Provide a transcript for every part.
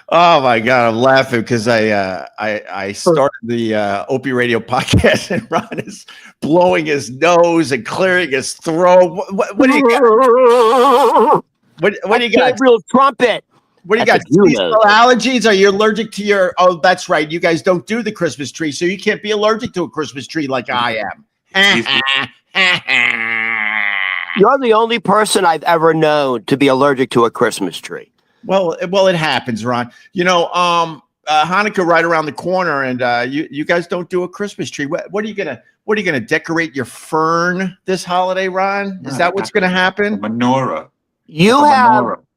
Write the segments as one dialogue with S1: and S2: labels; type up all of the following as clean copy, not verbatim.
S1: Oh my God, I'm laughing because I started the Opie Radio podcast and Ron is blowing his nose and clearing his throat. What do you got? What do you got?
S2: Gabriel Trumpet.
S1: What do you got? Seasonal allergies? Are you allergic to your? Oh, that's right. You guys don't do the Christmas tree, so you can't be allergic to a Christmas tree like I am.
S2: You're the only person I've ever known to be allergic to a Christmas tree.
S1: Well, it happens, Ron. You know, Hanukkah right around the corner, and you guys don't do a Christmas tree. What are you gonna decorate your fern this holiday, Ron? Is that what's gonna happen?
S3: A menorah.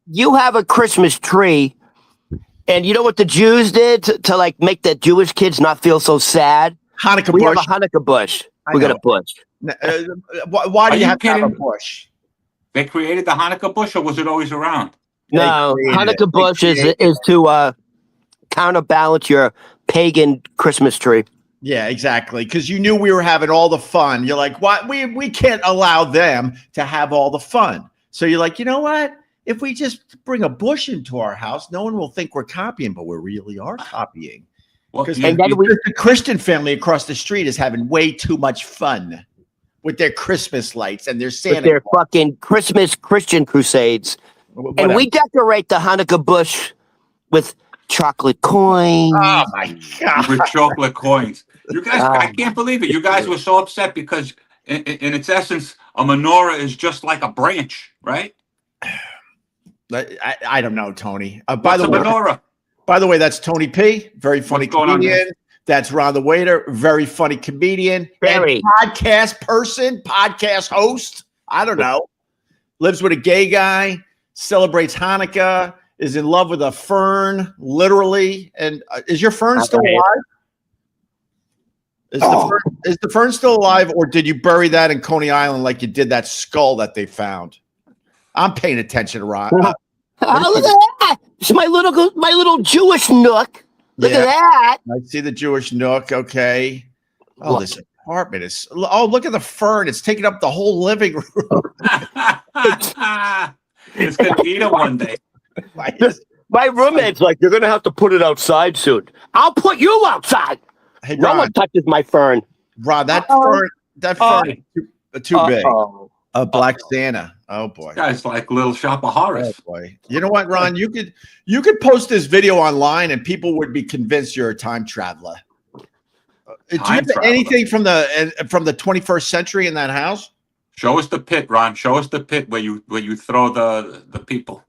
S2: You have a Christmas tree, and you know what the Jews did to like make the Jewish kids not feel so sad?
S1: Hanukkah
S2: we
S1: bush.
S2: have a Hanukkah bush. We got a bush.
S1: Why do you have to have a bush?
S3: They created the Hanukkah bush, or was it always around?
S2: No, Hanukkah bush is to counterbalance your pagan Christmas tree.
S1: Yeah, exactly. Because you knew we were having all the fun. You're like, what? We can't allow them to have all the fun. So you're like, you know what? If we just bring a bush into our house, no one will think we're copying, but we really are copying. Because the Christian family across the street is having way too much fun with their Christmas lights and their Santa.
S2: With their fucking Christmas Christian crusades.
S1: Whatever.
S2: And we decorate the Hanukkah bush with chocolate coins.
S1: Oh my God.
S3: With chocolate coins. You guys, I can't believe it. You guys were so upset because in its essence, a menorah is just like a branch, right?
S1: I don't know, Tony.
S3: Menorah?
S1: By the way, that's Tony P. Very funny comedian. That's Ron the Waiter. Very funny comedian.
S2: Very.
S1: And podcast host. I don't know. Lives with a gay guy. Celebrates Hanukkah, is in love with a fern, literally. And is your fern still alive? Is the fern still alive, or did you bury that in Coney Island like you did that skull that they found? I'm paying attention to Ron.
S2: Look at that! It's my little Jewish nook. Look at that.
S1: I see the Jewish nook. Okay. Oh, this apartment is. Oh, look at the fern. It's taking up the whole living room.
S3: It's gonna eat him one day.
S2: My roommate's like, you're gonna have to put it outside soon. I'll put you outside.
S1: Hey,
S2: no one touches my fern.
S1: Ron, that fern is too big. A black Santa. Oh boy.
S3: Guy's like Little Shop of Horrors.
S1: Oh boy. You know what, Ron? You could post this video online and people would be convinced you're a time traveler. Do you have anything from the 21st century in that house?
S3: Show us the pit, Ron. Show us the pit where you throw the people.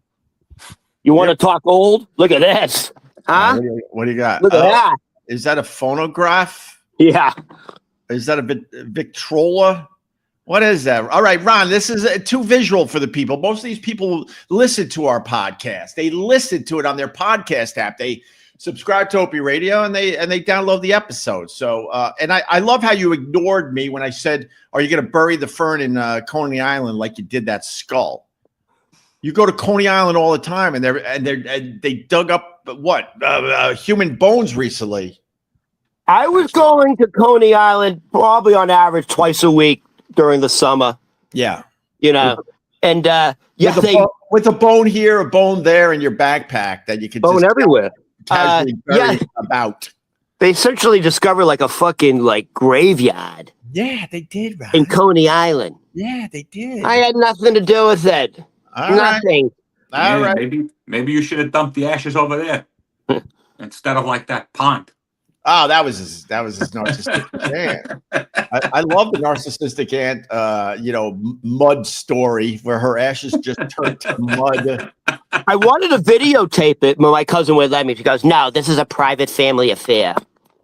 S2: You want to talk old? Look at this. Huh?
S1: What do you got?
S2: Look at that.
S1: Is that a phonograph?
S2: Yeah.
S1: Is that a Victrola? What is that? All right, Ron, this is too visual for the people. Most of these people listen to our podcast. They listen to it on their podcast app. They subscribe to Opie Radio and they download the episodes. So, and I love how you ignored me when I said, "Are you going to bury the fern in Coney Island like you did that skull?" You go to Coney Island all the time, and they dug up human bones recently.
S2: I was going to Coney Island probably on average twice a week during the summer.
S1: Yeah,
S2: you know, and
S1: with a bone here, a bone there in your backpack that you can
S2: bone everywhere.
S1: About.
S2: They essentially discovered like a fucking like graveyard.
S1: Yeah, they did. Right?
S2: In Coney Island.
S1: Yeah, they did.
S2: I had nothing to do with it. Nothing.
S1: All right.
S3: Maybe you should have dumped the ashes over there instead of like that pond.
S1: Oh, that was his narcissistic aunt. I love the narcissistic aunt, mud story where her ashes just turned to mud.
S2: I wanted to videotape it, but my cousin would let me. She goes, "No, this is a private family affair."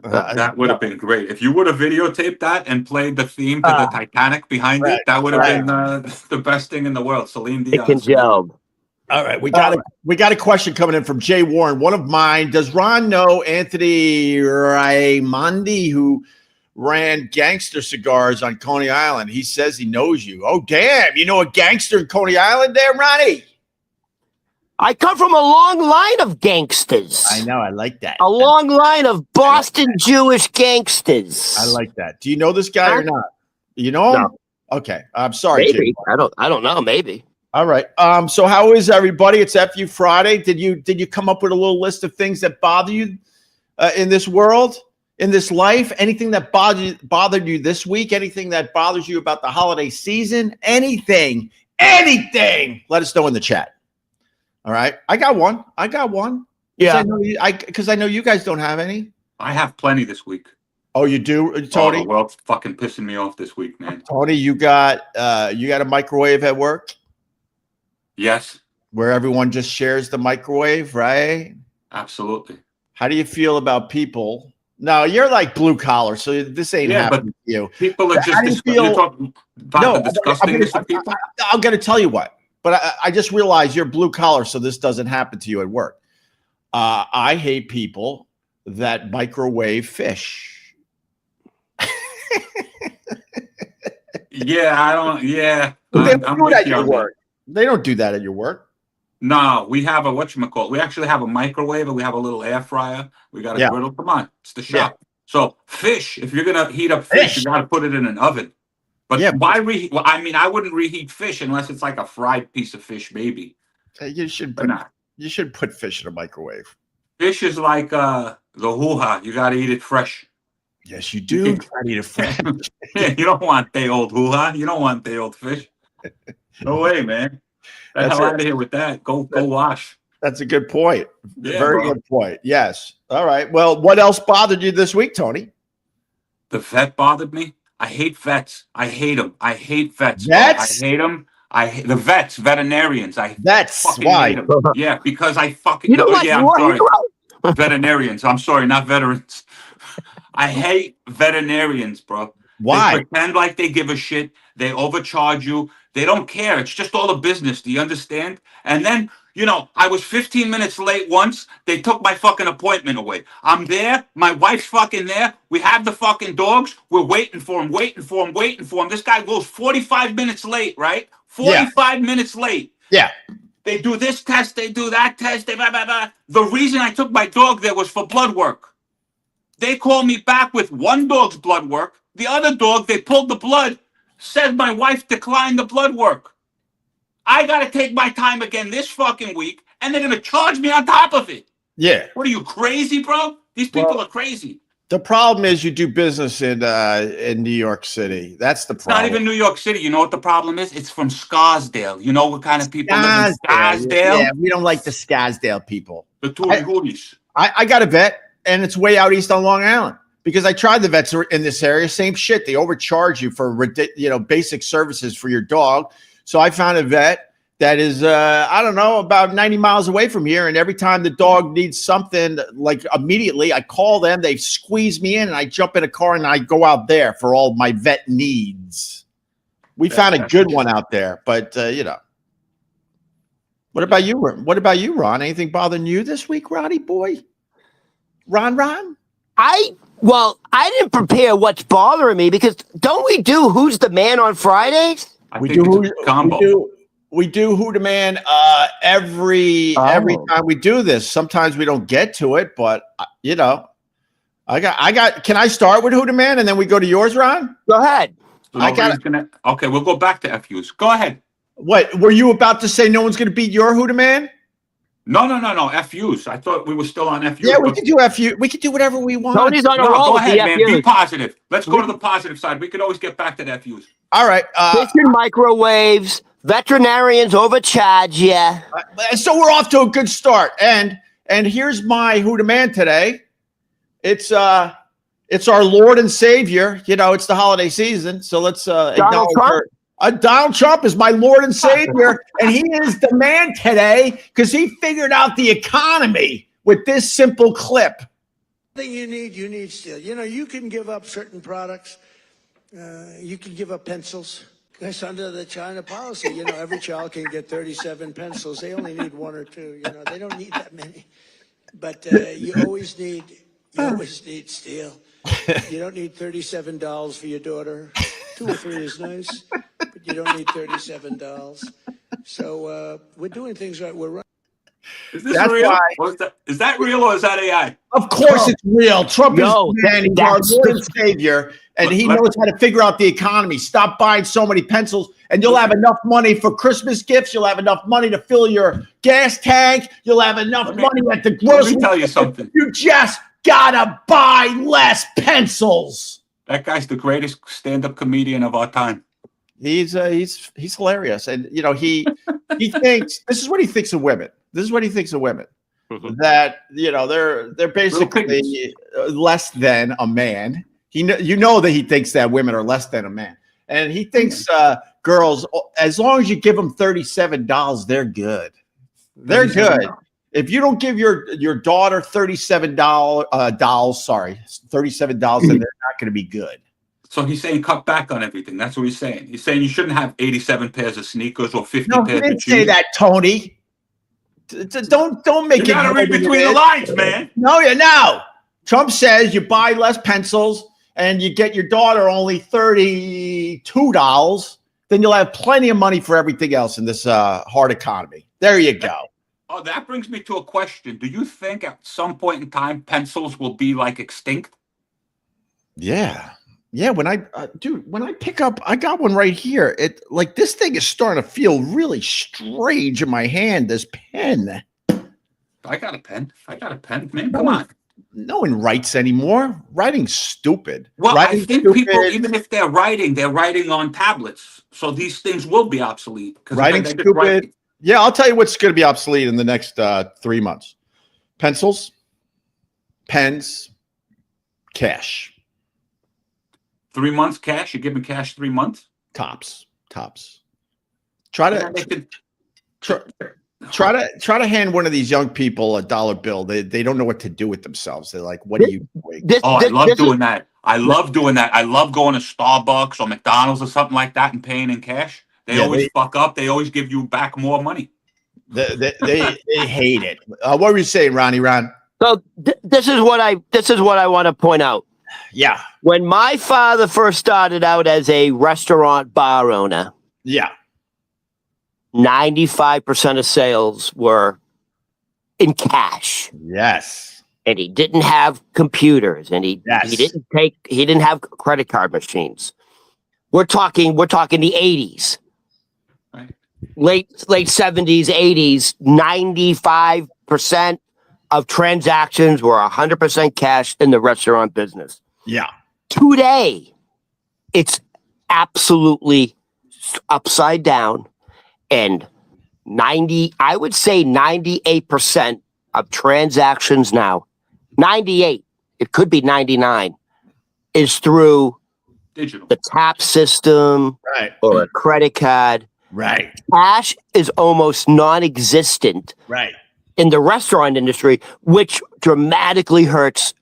S3: That would have been great. If you would have videotaped that and played the theme to the Titanic behind it, that would have been the best thing in the world. Celine Dion.
S1: All right, we got a question coming in from Jay Warren, one of mine. Does Ron know Anthony Raimondi, who ran Gangster Cigars on Coney Island? He says he knows you. Oh, damn. You know a gangster in Coney Island there, Ronnie?
S2: I come from a long line of gangsters.
S1: I know. I like that.
S2: A long line of Boston Jewish gangsters.
S1: I like that. Do you know this guy or not? You know him?
S2: No.
S1: Okay. I'm sorry,
S2: maybe. I don't know. Maybe.
S1: All right. So how is everybody? It's FU Friday. Did you come up with a little list of things that bother you in this world, in this life? Anything that bothered you this week? Anything that bothers you about the holiday season? Anything? Let us know in the chat. All right. I got one.
S2: Yeah.
S1: Because I know you guys don't have any.
S3: I have plenty this week.
S1: Oh, you do, Tony?
S3: Oh, the world's fucking pissing me off this week, man.
S1: Tony, you got a microwave at work?
S3: Yes.
S1: Where everyone just shares the microwave, right?
S3: Absolutely.
S1: How do you feel about people? No, you're like blue collar, so this ain't happening to you.
S3: People are just you're talking about the disgustingness of people.
S1: I'm going to tell you what, but I just realized you're blue collar, so this doesn't happen to you at work. I hate people that microwave fish.
S3: Yeah, I don't. Yeah,
S1: They don't do that at your work. They don't do that at your work.
S3: No, we have a whatchamacallit. We actually have a microwave and we have a little air fryer. We got a griddle. Come on, it's the shop. Yeah. So fish, if you're gonna heat up fish, you gotta put it in an oven. But why reheat? Well, I mean, I wouldn't reheat fish unless it's like a fried piece of fish, maybe.
S1: You should put fish in a microwave.
S3: Fish is like the hoo-ha. You gotta eat it fresh.
S1: Yes, you do. Try to eat it fresh.
S3: Yeah, you don't want day old hoo-ha. You don't want day old fish. No way, man. Get the hell out of here with that. Go wash.
S1: That's a good point.
S3: Yeah,
S1: very good point. Yes. All right. Well, what else bothered you this week, Tony?
S3: The vet bothered me. I hate vets. I hate them. I hate vets.
S1: Vets?
S3: I hate them. I hate the vets, veterinarians.
S1: Vets. Why?
S3: Hate them. Yeah, because I fucking. I'm sorry. Veterinarians. I'm sorry, not veterans. I hate veterinarians, bro.
S1: Why?
S3: They pretend like they give a shit. They overcharge you. They don't care. It's just all a business. Do you understand? And then, I was 15 minutes late once. They took my fucking appointment away. I'm there. My wife's fucking there. We have the fucking dogs. We're waiting for him. This guy goes 45 minutes late, right? 45 minutes late.
S1: Yeah.
S3: They do this test. They do that test. Blah, blah, blah. The reason I took my dog there was for blood work. They called me back with one dog's blood work. The other dog, they pulled the blood, said my wife declined the blood work. I got to take my time again this fucking week, and they're going to charge me on top of it.
S1: Yeah.
S3: What are you, crazy, bro? These people are crazy.
S1: The problem is you do business in New York City. That's the problem.
S3: It's not even New York City. You know what the problem is? It's from Scarsdale. You know what kind of people live in Scarsdale?
S1: Yeah, we don't like the Scarsdale people.
S3: The Tootie-Hooties.
S1: I got a vet, and it's way out east on Long Island. Because I tried the vets in this area, same shit. They overcharge you for basic services for your dog. So I found a vet that is about 90 miles away from here, and every time the dog needs something, like immediately I call them, they squeeze me in, and I jump in a car and I go out there for all my vet needs. We found a good one out there, but What about you? What about you, Ron? Anything bothering you this week, Ronnie boy? Ron?
S2: I didn't prepare what's bothering me because don't we do Who's the Man on Fridays?
S1: We do Who the Man every time we do this. Sometimes we don't get to it, but I got. Can I start with Who the Man and then we go to yours, Ron?
S2: Go ahead.
S3: Okay, we'll go back to FUs. Go ahead.
S1: What were you about to say? No one's going to beat your Who the Man?
S3: No. FUs. I thought we were still on FUs.
S1: Yeah, we could do FU. We could do whatever we want.
S2: Tony's on a roll.
S3: Go ahead, man. Be positive. Let's go to the positive side. We could always get back to the FUs.
S1: All right.
S2: Kitchen microwaves. Veterinarians overcharge you.
S1: So we're off to a good start. And here's my Who the Man today. It's our Lord and Savior. It's the holiday season, so let's
S2: Donald Trump.
S1: Donald Trump is my Lord and Savior, and he is the man today because he figured out the economy with this simple clip.
S4: Thing you need steel. You can give up certain products. You can give up pencils. Because under the China policy, every child can get 37 pencils. They only need one or two. They don't need that many. But you always need steel. You don't need $37 for your daughter. 2 or 3 is nice, but you don't need $37. So we're doing things right. We're right.
S3: Is this
S1: That's
S3: real?
S1: why.
S3: Or is that real or is that AI?
S1: Of course, it's real. Trump is
S2: No,
S1: the man. He's our Lord and Savior, and he knows how to figure out the economy. Stop buying so many pencils, and you'll have enough money for Christmas gifts. You'll have enough money to fill your gas tank. You'll have enough money at the grocery.
S3: Let me tell you something.
S1: You just gotta buy less pencils.
S3: That guy's the greatest stand-up comedian of our time.
S1: He's hilarious, and you know he thinks this is what he thinks of women. This is what he thinks of women. That you know they're basically less than a man. You know that he thinks that women are less than a man, and he thinks girls, as long as you give them $37, they're good. They're good. If you don't give your daughter $37, $37, then they're not going to be good.
S3: So he's saying cut back on everything. That's what he's saying. He's saying you shouldn't have 87 pairs of sneakers or 50
S1: No,
S3: pairs
S1: he didn't
S3: of shoes.
S1: say that, Tony. Don't make it.
S3: You gotta read between the lines, man.
S1: No. Trump says you buy less pencils and you get your daughter only $32. Then you'll have plenty of money for everything else in this hard economy. There you go.
S3: Oh, that brings me to a question. Do you think at some point in time pencils will be like extinct?
S1: Yeah. When I pick up, I got one right here. It like this thing is starting to feel really strange in my hand. This pen.
S3: I got a pen. Man, come on.
S1: No one writes anymore. Writing's stupid.
S3: Well,
S1: Writing's
S3: I think
S1: stupid.
S3: people, even if they're writing on tablets. So these things will be obsolete.
S1: Writing's stupid. Yeah, I'll tell you what's going to be obsolete in the next 3 months. Pencils, pens, cash.
S3: 3 months cash? You're giving cash 3 months?
S1: Tops. Try to hand one of these young people a dollar bill. They don't know what to do with themselves. They're like, "What are you doing?"
S3: I love doing that. I love doing that. I love going to Starbucks or McDonald's or something like that and paying in cash. They always fuck up. They always give you back more money.
S1: They hate it. What were you saying, Ronnie? Ron?
S2: So this is what I want to point out.
S1: Yeah.
S2: When my father first started out as a restaurant bar owner, 95% of sales were in cash.
S1: Yes.
S2: And he didn't have computers, and he didn't have credit card machines. We're talking the 80s.
S3: Right.
S2: Late 70s, 80s, 95% of transactions were 100% cash in the restaurant business.
S1: Yeah.
S2: Today, it's absolutely upside down, and I would say 98% of transactions now, 98, it could be 99, is through
S3: digital,
S2: the tap system,
S1: right,
S2: or a credit card.
S1: Right.
S2: Cash is almost non-existent,
S1: right,
S2: in the restaurant industry, which dramatically hurts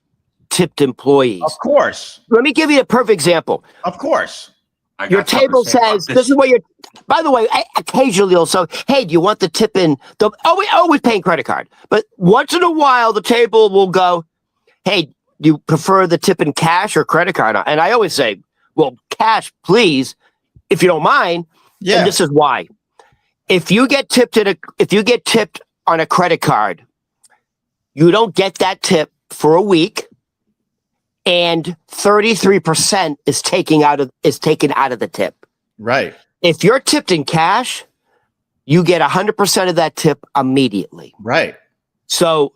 S2: tipped employees.
S1: Of course.
S2: Let me give you a perfect example.
S1: Of course.
S2: Your table says, this is what you're, by the way, occasionally also, hey, do you want the tip in? We always paying credit card. But once in a while, the table will go, hey, do you prefer the tip in cash or credit card? And I always say, well, cash, please, if you don't mind. Yeah. And this is why. If you get tipped on a credit card, you don't get that tip for a week, and 33% is taken out of the tip.
S1: Right.
S2: If you're tipped in cash, you get 100% of that tip immediately.
S1: Right.
S2: So,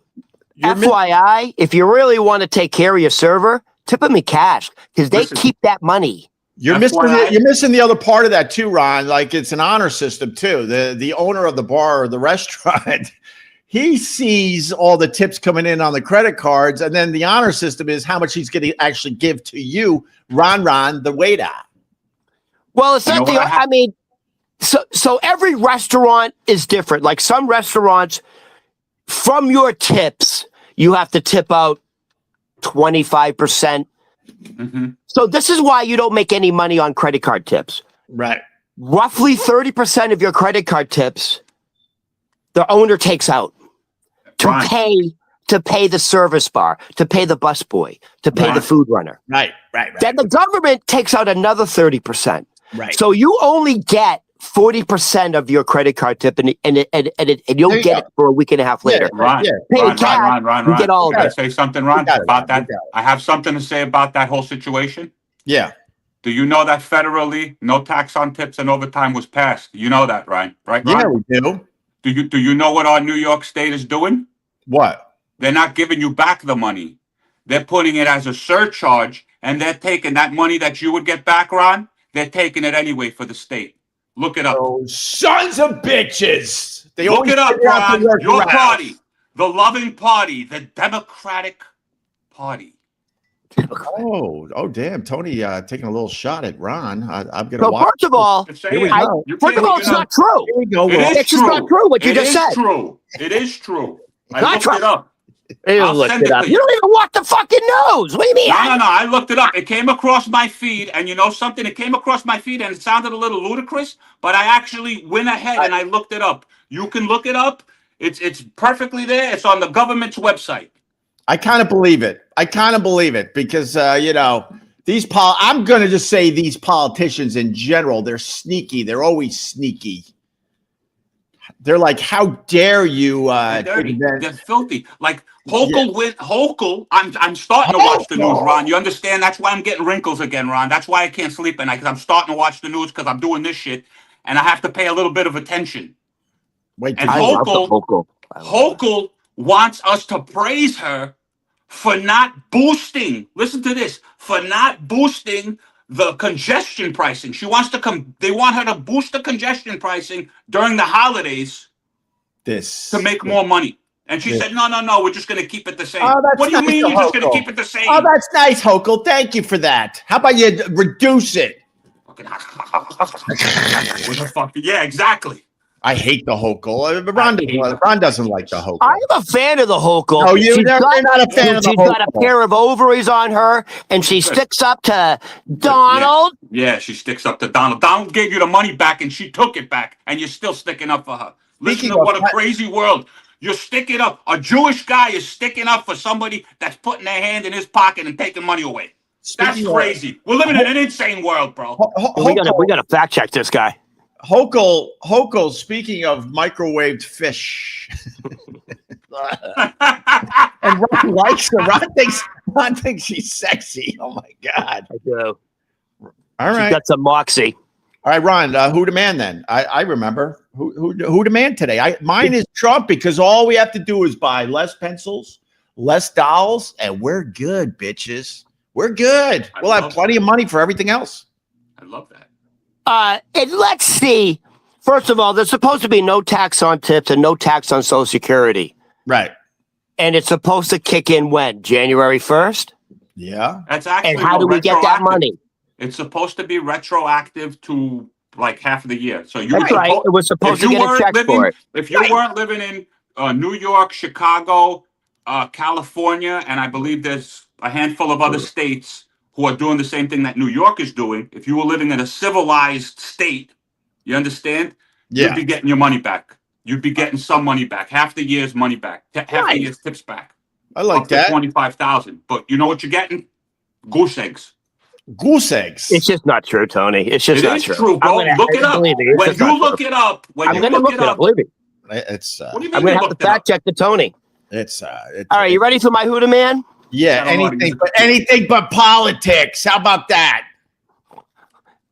S2: FYI, if you really want to take care of your server, tip them in cash because they keep that money.
S1: You're missing the other part of that too, Ron. Like it's an honor system too. The owner of the bar or the restaurant, he sees all the tips coming in on the credit cards, and then the honor system is how much he's going to actually give to you, Ron, the waiter.
S2: Well, it's not I mean, so every restaurant is different. Like some restaurants, from your tips, you have to tip out 25%.
S3: Mm-hmm.
S2: So this is why you don't make any money on credit card tips.
S1: Right.
S2: Roughly 30% of your credit card tips, the owner takes out to pay the service bar, to pay the busboy, to pay the food runner.
S1: Right.
S2: Then the government takes out another 30%.
S1: Right.
S2: So you only get 40% of your credit card tip, and you'll
S1: There you
S2: get
S1: go.
S2: it for a week and a half later.
S3: Ron,
S1: Yeah.
S2: Pay
S3: Ron,
S2: cash,
S3: Ron, Ron,
S2: you
S3: Ron.
S2: get all
S3: Can
S2: of
S3: I
S2: it.
S3: say something, Ron,
S1: You got it,
S3: about
S1: Ron,
S3: that?
S1: you got it.
S3: I have something to say about that whole situation.
S1: Yeah.
S3: Do you know that federally, no tax on tips and overtime was passed? You know that, Ryan? Right, Ron?
S1: Yeah, we do.
S3: Do you know what our New York State is doing?
S1: What?
S3: They're not giving you back the money. They're putting it as a surcharge, and they're taking that money that you would get back, Ron. They're taking it anyway for the state. Look it up.
S1: Those sons of bitches. They
S3: Look
S1: always
S3: it up,
S1: figure out to
S3: Ron.
S1: work
S3: Your
S1: around.
S3: party, the loving party, the Democratic Party.
S1: Oh, damn. Tony taking a little shot at Ron. I'm going to
S2: So
S1: watch.
S2: first of all,
S3: Just say
S1: Here we
S3: it.
S1: go.
S3: You
S2: first of
S3: can't-
S2: all,
S3: you
S2: it's
S3: know,
S2: not true.
S1: Here we go.
S3: It
S1: Will.
S3: is
S2: It's just not true what you
S3: It
S2: just
S3: is
S2: said.
S3: true. It is true. I
S2: Not
S3: looked
S2: true.
S3: it up.
S2: You
S3: I'll
S2: looked
S3: send
S2: it
S3: it
S2: up.
S3: to
S2: You
S3: you.
S2: don't even watch the fucking news. What do you mean?
S3: No. I looked it up. It came across my feed, and you know something? It came across my feed, and it sounded a little ludicrous, but I actually went ahead and I looked it up. You can look it up. It's perfectly there. It's on the government's website.
S1: I kind of believe it. Because, I'm going to just say these politicians in general, they're sneaky. They're always sneaky. They're like, how dare you?
S3: They're dirty. They're filthy. Like Hochul. I'm starting to watch the news, Ron. You understand? That's why I'm getting wrinkles again, Ron. That's why I can't sleep at night, because I'm starting to watch the news because I'm doing this shit, and I have to pay a little bit of attention.
S1: Wait,
S3: And
S2: I love the Hochul.
S3: Hochul wants us to praise her for not boosting. Listen to this. For not boosting the congestion pricing. She wants to They want her to boost the congestion pricing during the holidays to make more money. And she said, no. We're just going to keep it the same.
S1: Oh, that's
S3: What do you
S1: nice
S3: mean
S1: of
S3: you're just going to
S1: Hochul.
S3: keep it the same?
S1: Oh, that's nice, Hochul. Thank you for that. How about you reduce it?
S3: What the fuck? Yeah, exactly.
S1: I hate the Hochul. Ron doesn't like the Hochul.
S2: I'm a fan of the Hochul.
S1: No, you're not a fan of the
S2: She's got a
S1: Hochul.
S2: pair of ovaries on her, and she sticks up to Donald.
S3: Yeah, she sticks up to Donald. Donald gave you the money back, and she took it back, and you're still sticking up for her. Listen
S1: Speaking
S3: to
S1: of
S3: what a
S1: that-
S3: crazy world. You're sticking up. A Jewish guy is sticking up for somebody that's putting their hand in his pocket and taking money away. That's
S1: Speaking of-
S3: crazy. We're living in an insane world, bro.
S2: We gotta fact check this guy.
S1: Hochul, speaking of microwaved fish. And Ron likes her. Ron thinks she's sexy. Oh my God.
S2: I do.
S1: All
S2: She's
S1: right.
S2: got some moxie.
S1: All right, Ron, who demand then? I remember. Who demand today? Mine is Trump, because all we have to do is buy less pencils, less dolls, and we're good, bitches. We're good. We'll have plenty of money for everything else.
S3: I love that.
S2: And let's see. First of all, there's supposed to be no tax on tips and no tax on Social Security.
S1: Right.
S2: And it's supposed to kick in when? January 1st?
S1: Yeah.
S3: That's actually
S2: And how do we get that
S3: retroactive.
S2: money?
S3: It's supposed to be retroactive to like half of the year. So you
S2: That's right. It was supposed to get a check for it.
S3: If you weren't living in New York, Chicago, California, and I believe there's a handful of other states who are doing the same thing that New York is doing. If you were living in a civilized state, you understand?
S1: Yeah.
S3: You'd be getting your money back. You'd be getting some money back. Half the year's money back. Half the year's tips back.
S1: I like
S3: Up to
S1: that.
S3: 25,000. But you know what you're getting? Goose eggs.
S1: Goose eggs.
S2: It's just not true, Tony. It's just
S3: It
S2: not
S3: is
S2: true.
S3: true, bro. Look it up.
S2: Believe me, it's
S3: When
S2: just not
S3: you look
S2: true.
S3: it up,
S2: I'm going to look it up. Believe me.
S1: It's
S3: What do you mean
S2: I'm
S3: you
S2: going to have to
S3: looked it up?
S2: fact check the Tony.
S1: it's
S2: All right, you ready for my Huda Man?
S1: yeah,
S3: I don't know
S1: anything but politics. How about that?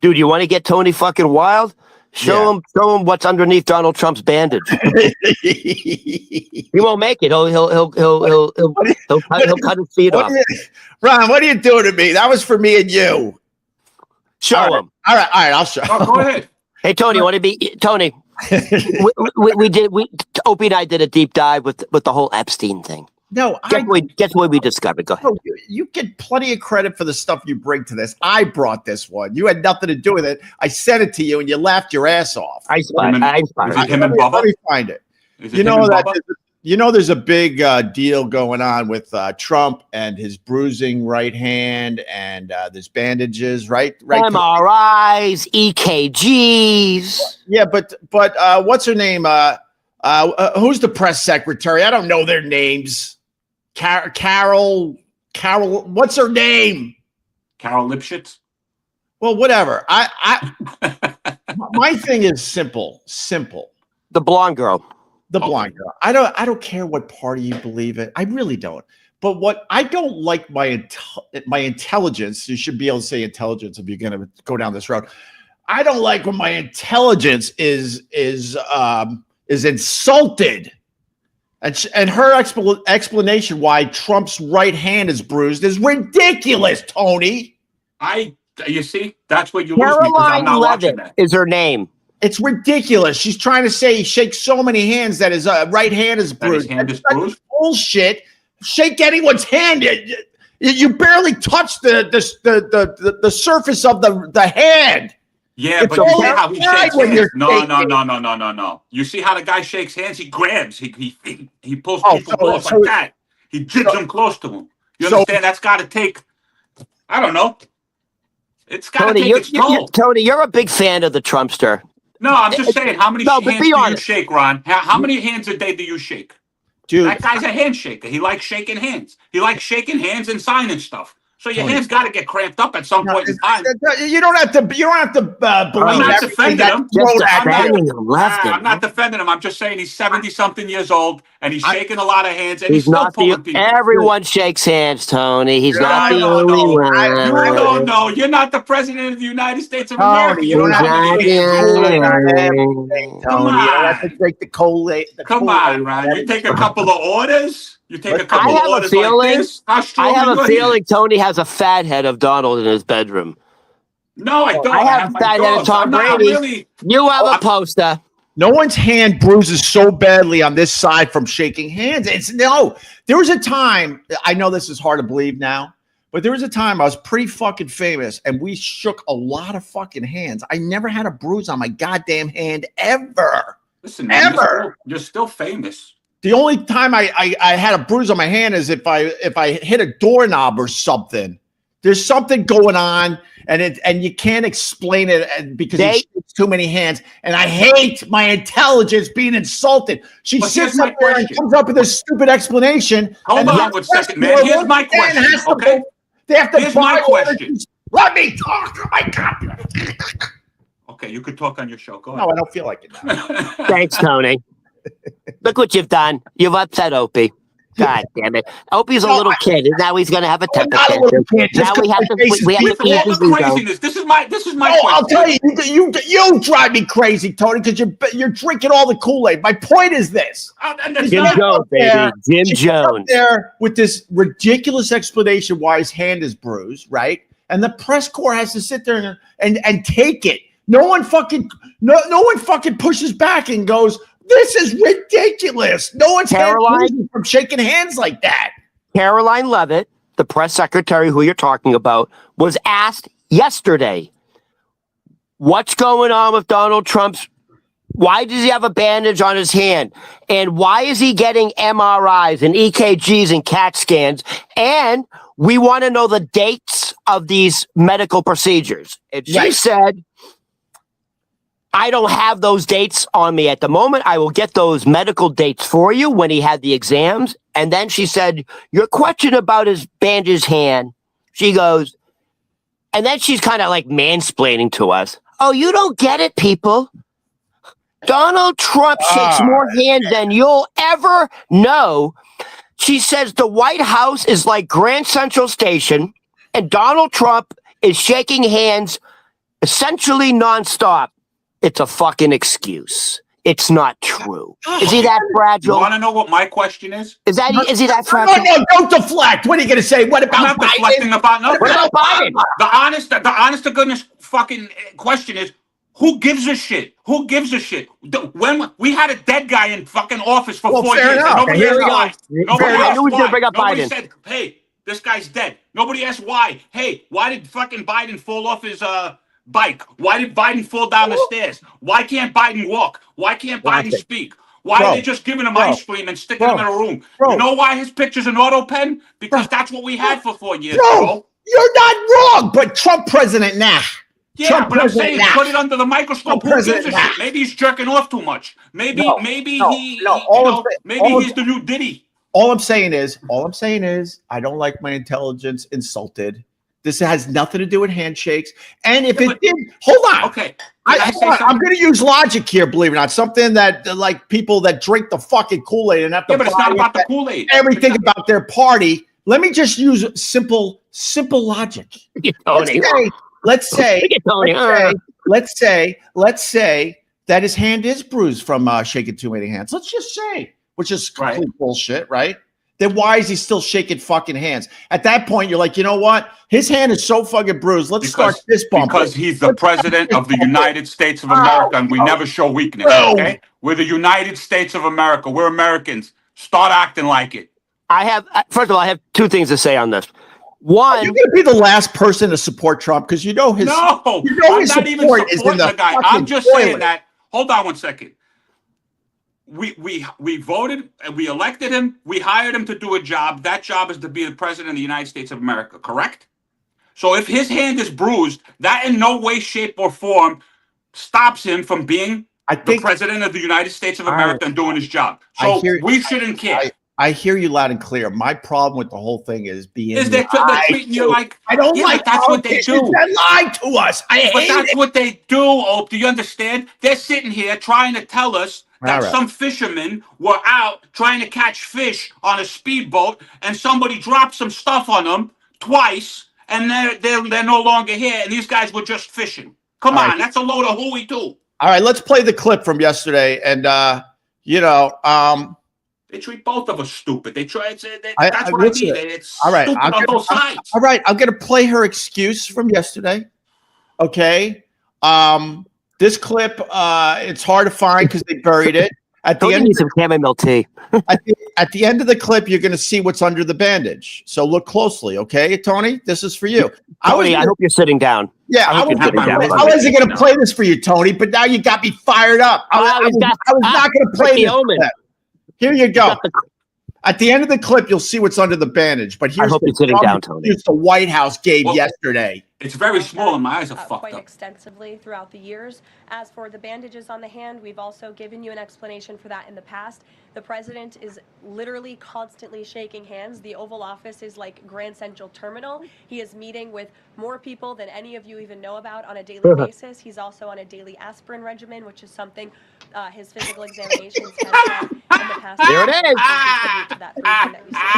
S2: Dude, you want to get Tony fucking wild? Show him what's underneath Donald Trump's bandage. He won't make it. He'll cut his feet off.
S1: Ron, what are you doing to me? That was for me and you.
S2: Show him.
S1: All right, I'll show.
S3: Oh, go ahead.
S2: Hey, Tony, want to be Tony? we Opie and I did a deep dive with the whole Epstein thing.
S1: No,
S2: Guess what we discovered? Go ahead.
S1: no, you get plenty of credit for the stuff you bring to this. I brought this one. You had nothing to do with it. I sent it to you, and you laughed your ass off.
S2: I
S3: Is it him and
S1: Let
S3: Bubba?
S1: me find it.
S3: Is it him and Bubba?
S1: There's a big deal going on with Trump and his bruising right hand, and there's bandages, right?
S2: MRIs, EKGs.
S1: Yeah, but what's her name? Who's the press secretary? I don't know their names. Carol. What's her name?
S3: Carol Lipschitz?
S1: Well, whatever. my thing is simple.
S2: The blonde girl.
S1: The blonde girl. I don't care what party you believe in. I really don't. But what I don't like my intelligence. You should be able to say intelligence if you're going to go down this road. I don't like when my intelligence is insulted. And her explanation why Trump's right hand is bruised is ridiculous, Tony.
S3: You see, that's what you lose me because I'm not watching that.
S2: Is her name?
S1: It's ridiculous. She's trying to say he shakes so many hands that his right hand is bruised.
S3: His hand is bruised?
S1: Bullshit. Shake anyone's hand. You barely touch the surface of the hand.
S3: Yeah,
S1: it's
S3: but you see how he shakes hands. No. You see how the guy shakes hands? He grabs. He pulls people close like that. He jigs them close to him. You understand? That's got to take. I don't know. It's got to take its toll.
S2: Tony, you're a big fan of the Trumpster.
S3: No, I'm just saying. How many hands do you shake, Ron? How many hands a day do you shake?
S1: Dude,
S3: that guy's a handshaker. He likes shaking hands. He likes shaking hands and signing stuff. So your hands got to get cramped up at some point in time.
S1: You don't have to believe
S3: I'm not defending him.
S2: I'm
S3: not defending him. I'm just saying he's 70-something years old and he's shaking a lot of hands and he's still pulling people.
S2: Everyone shakes hands, Tony. He's not the only one.
S3: I don't know. You're not the president of the United States of America. You don't have to Come on.
S1: You have to drink the Kool-Aid.
S3: Come on, Ron. You take a couple of orders. You take a couple of orders like this.
S2: I have a feeling Tony has a fat head of Donald in his bedroom.
S3: No, I don't.
S2: I have a fat head of Tom Brady. You have a poster.
S1: No one's hand bruises so badly on this side from shaking hands. There was a time, I know this is hard to believe now, but there was a time I was pretty fucking famous and we shook a lot of fucking hands. I never had a bruise on my goddamn hand ever.
S3: Listen, man, ever. You're still famous.
S1: The only time I had a bruise on my hand is if I hit a doorknob or something. There's something going on, and you can't explain it because he shakes too many hands. And I hate my intelligence being insulted. She sits up there and comes up with this stupid explanation.
S3: Hold on 1 second, man. Here's my question. Okay.
S1: They have to.
S3: Here's my question.
S1: Let me talk. Oh my God.
S3: Okay, you could talk on your show. Go ahead.
S1: No, I don't feel like it now.
S2: Thanks, Tony. Look what you've done. You've upset Opie. God damn it. Opie's a little kid, and now he's going to have a temper tantrum. Now we have to ease his ego.
S3: This is my question.
S1: I'll tell you, you drive me crazy, Tony, because you're drinking all the Kool-Aid. My point is this.
S2: Jim Jones, baby. Jim Jones.
S1: There with this ridiculous explanation why his hand is bruised, right? And the press corps has to sit there and take it. No one fucking pushes back and goes, this is ridiculous. No one's from shaking hands like that.
S2: Caroline Leavitt, the press secretary who you're talking about, was asked yesterday, what's going on with Donald Trump's, why does he have a bandage on his hand? And why is he getting MRIs and EKGs and CAT scans? And we want to know the dates of these medical procedures. And she said, I don't have those dates on me at the moment. I will get those medical dates for you when he had the exams. And then she said, your question about his bandaged hand, she goes, and then she's kind of like mansplaining to us. Oh, you don't get it, people. Donald Trump shakes more hands than you'll ever know. She says the White House is like Grand Central Station, and Donald Trump is shaking hands essentially nonstop. It's a fucking excuse. It's not true. Is he that fragile?
S3: You want to know what my question is?
S2: Is he that fragile?
S1: No, don't deflect. What are you going to say? What about
S3: I'm not deflecting about nothing.
S2: What about Biden?
S3: The honest to goodness fucking question is, who gives a shit? Who gives a shit? When we had a dead guy in fucking office for 4 years, and nobody asked why. Nobody said, hey, this guy's dead. Nobody asked why. Hey, why did fucking Biden fall off his bike? Why did Biden fall down the stairs? Why can't Biden walk? Why can't Biden speak? Why are they just giving him ice cream and sticking him in a room? You know why his picture's an auto pen? Because that's what we had for 4 years.
S1: Bro, you're not wrong, but Trump president now.
S3: Yeah, Trump but I'm saying put it under the microscope. Who gives a shit? Maybe he's jerking off too much. Maybe he's the new Diddy.
S1: All I'm saying is, I don't like my intelligence insulted. This has nothing to do with handshakes. And if
S3: Yeah,
S1: it did, hold on.
S3: Okay. Can I say something?
S1: I'm going to use logic here, believe it or not. Something that like people that drink the fucking Kool-Aid and have to
S3: Yeah, but it's
S1: buy
S3: not about the Kool-Aid.
S1: everything about their party. Let me just use simple logic. Let's say that his hand is bruised from shaking too many hands. Let's just say, which is complete bullshit, right? Then why is he still shaking fucking hands? At that point, you're like, you know what? His hand is so fucking bruised. Let's start this bump.
S3: Because he's the president of the United States of America, and we never show weakness, okay? We're the United States of America. We're Americans. Start acting like it.
S2: First of all, I have two things to say on this. One,
S1: you're going to be the last person to support Trump because you know his.
S3: No,
S1: I'm not even supporting
S3: the guy. I'm just saying that. Hold on one second. We voted and we elected him. We hired him to do a job. That job is to be the president of the United States of America, correct? So if his hand is bruised, that in no way, shape, or form stops him from being the president of the United States of America and doing his job. So we shouldn't care.
S1: I hear you loud and clear. My problem with the whole thing is
S3: they're treating you like
S1: I don't like.
S3: That's what they do.
S1: They lied to us.
S3: That's what they do. Ope, do you understand? They're sitting here trying to tell us that some fishermen were out trying to catch fish on a speedboat, and somebody dropped some stuff on them twice, and they're no longer here. And these guys were just fishing. Come on, that's a load of hooey too. All
S1: right, let's play the clip from yesterday, and
S3: they treat both of us stupid. They try. That's what I mean. It's stupid on both sides.
S1: All right, I'm going to play her excuse from yesterday. Okay. This clip, it's hard to find because they buried it. At the end,
S2: some chamomile tea.
S1: at the end of the clip, you're going to see what's under the bandage. So look closely, okay, Tony? This is for you.
S2: Tony, I hope you're sitting down.
S1: Yeah, I wasn't going to play this for you, Tony, but now you got me fired up. I was not going to play this clip. Here you go. At the end of the clip, you'll see what's under the bandage. But here's the White House gave yesterday.
S3: It's very small, and my eyes are fucked
S5: quite
S3: up.
S5: Extensively throughout the years. As for the bandages on the hand, we've also given you an explanation for that in the past. The president is literally constantly shaking hands. The Oval Office is like Grand Central Terminal. He is meeting with more people than any of you even know about on a daily basis. He's also on a daily aspirin regimen, which is something his physical examinations have had in the past.
S2: There it is.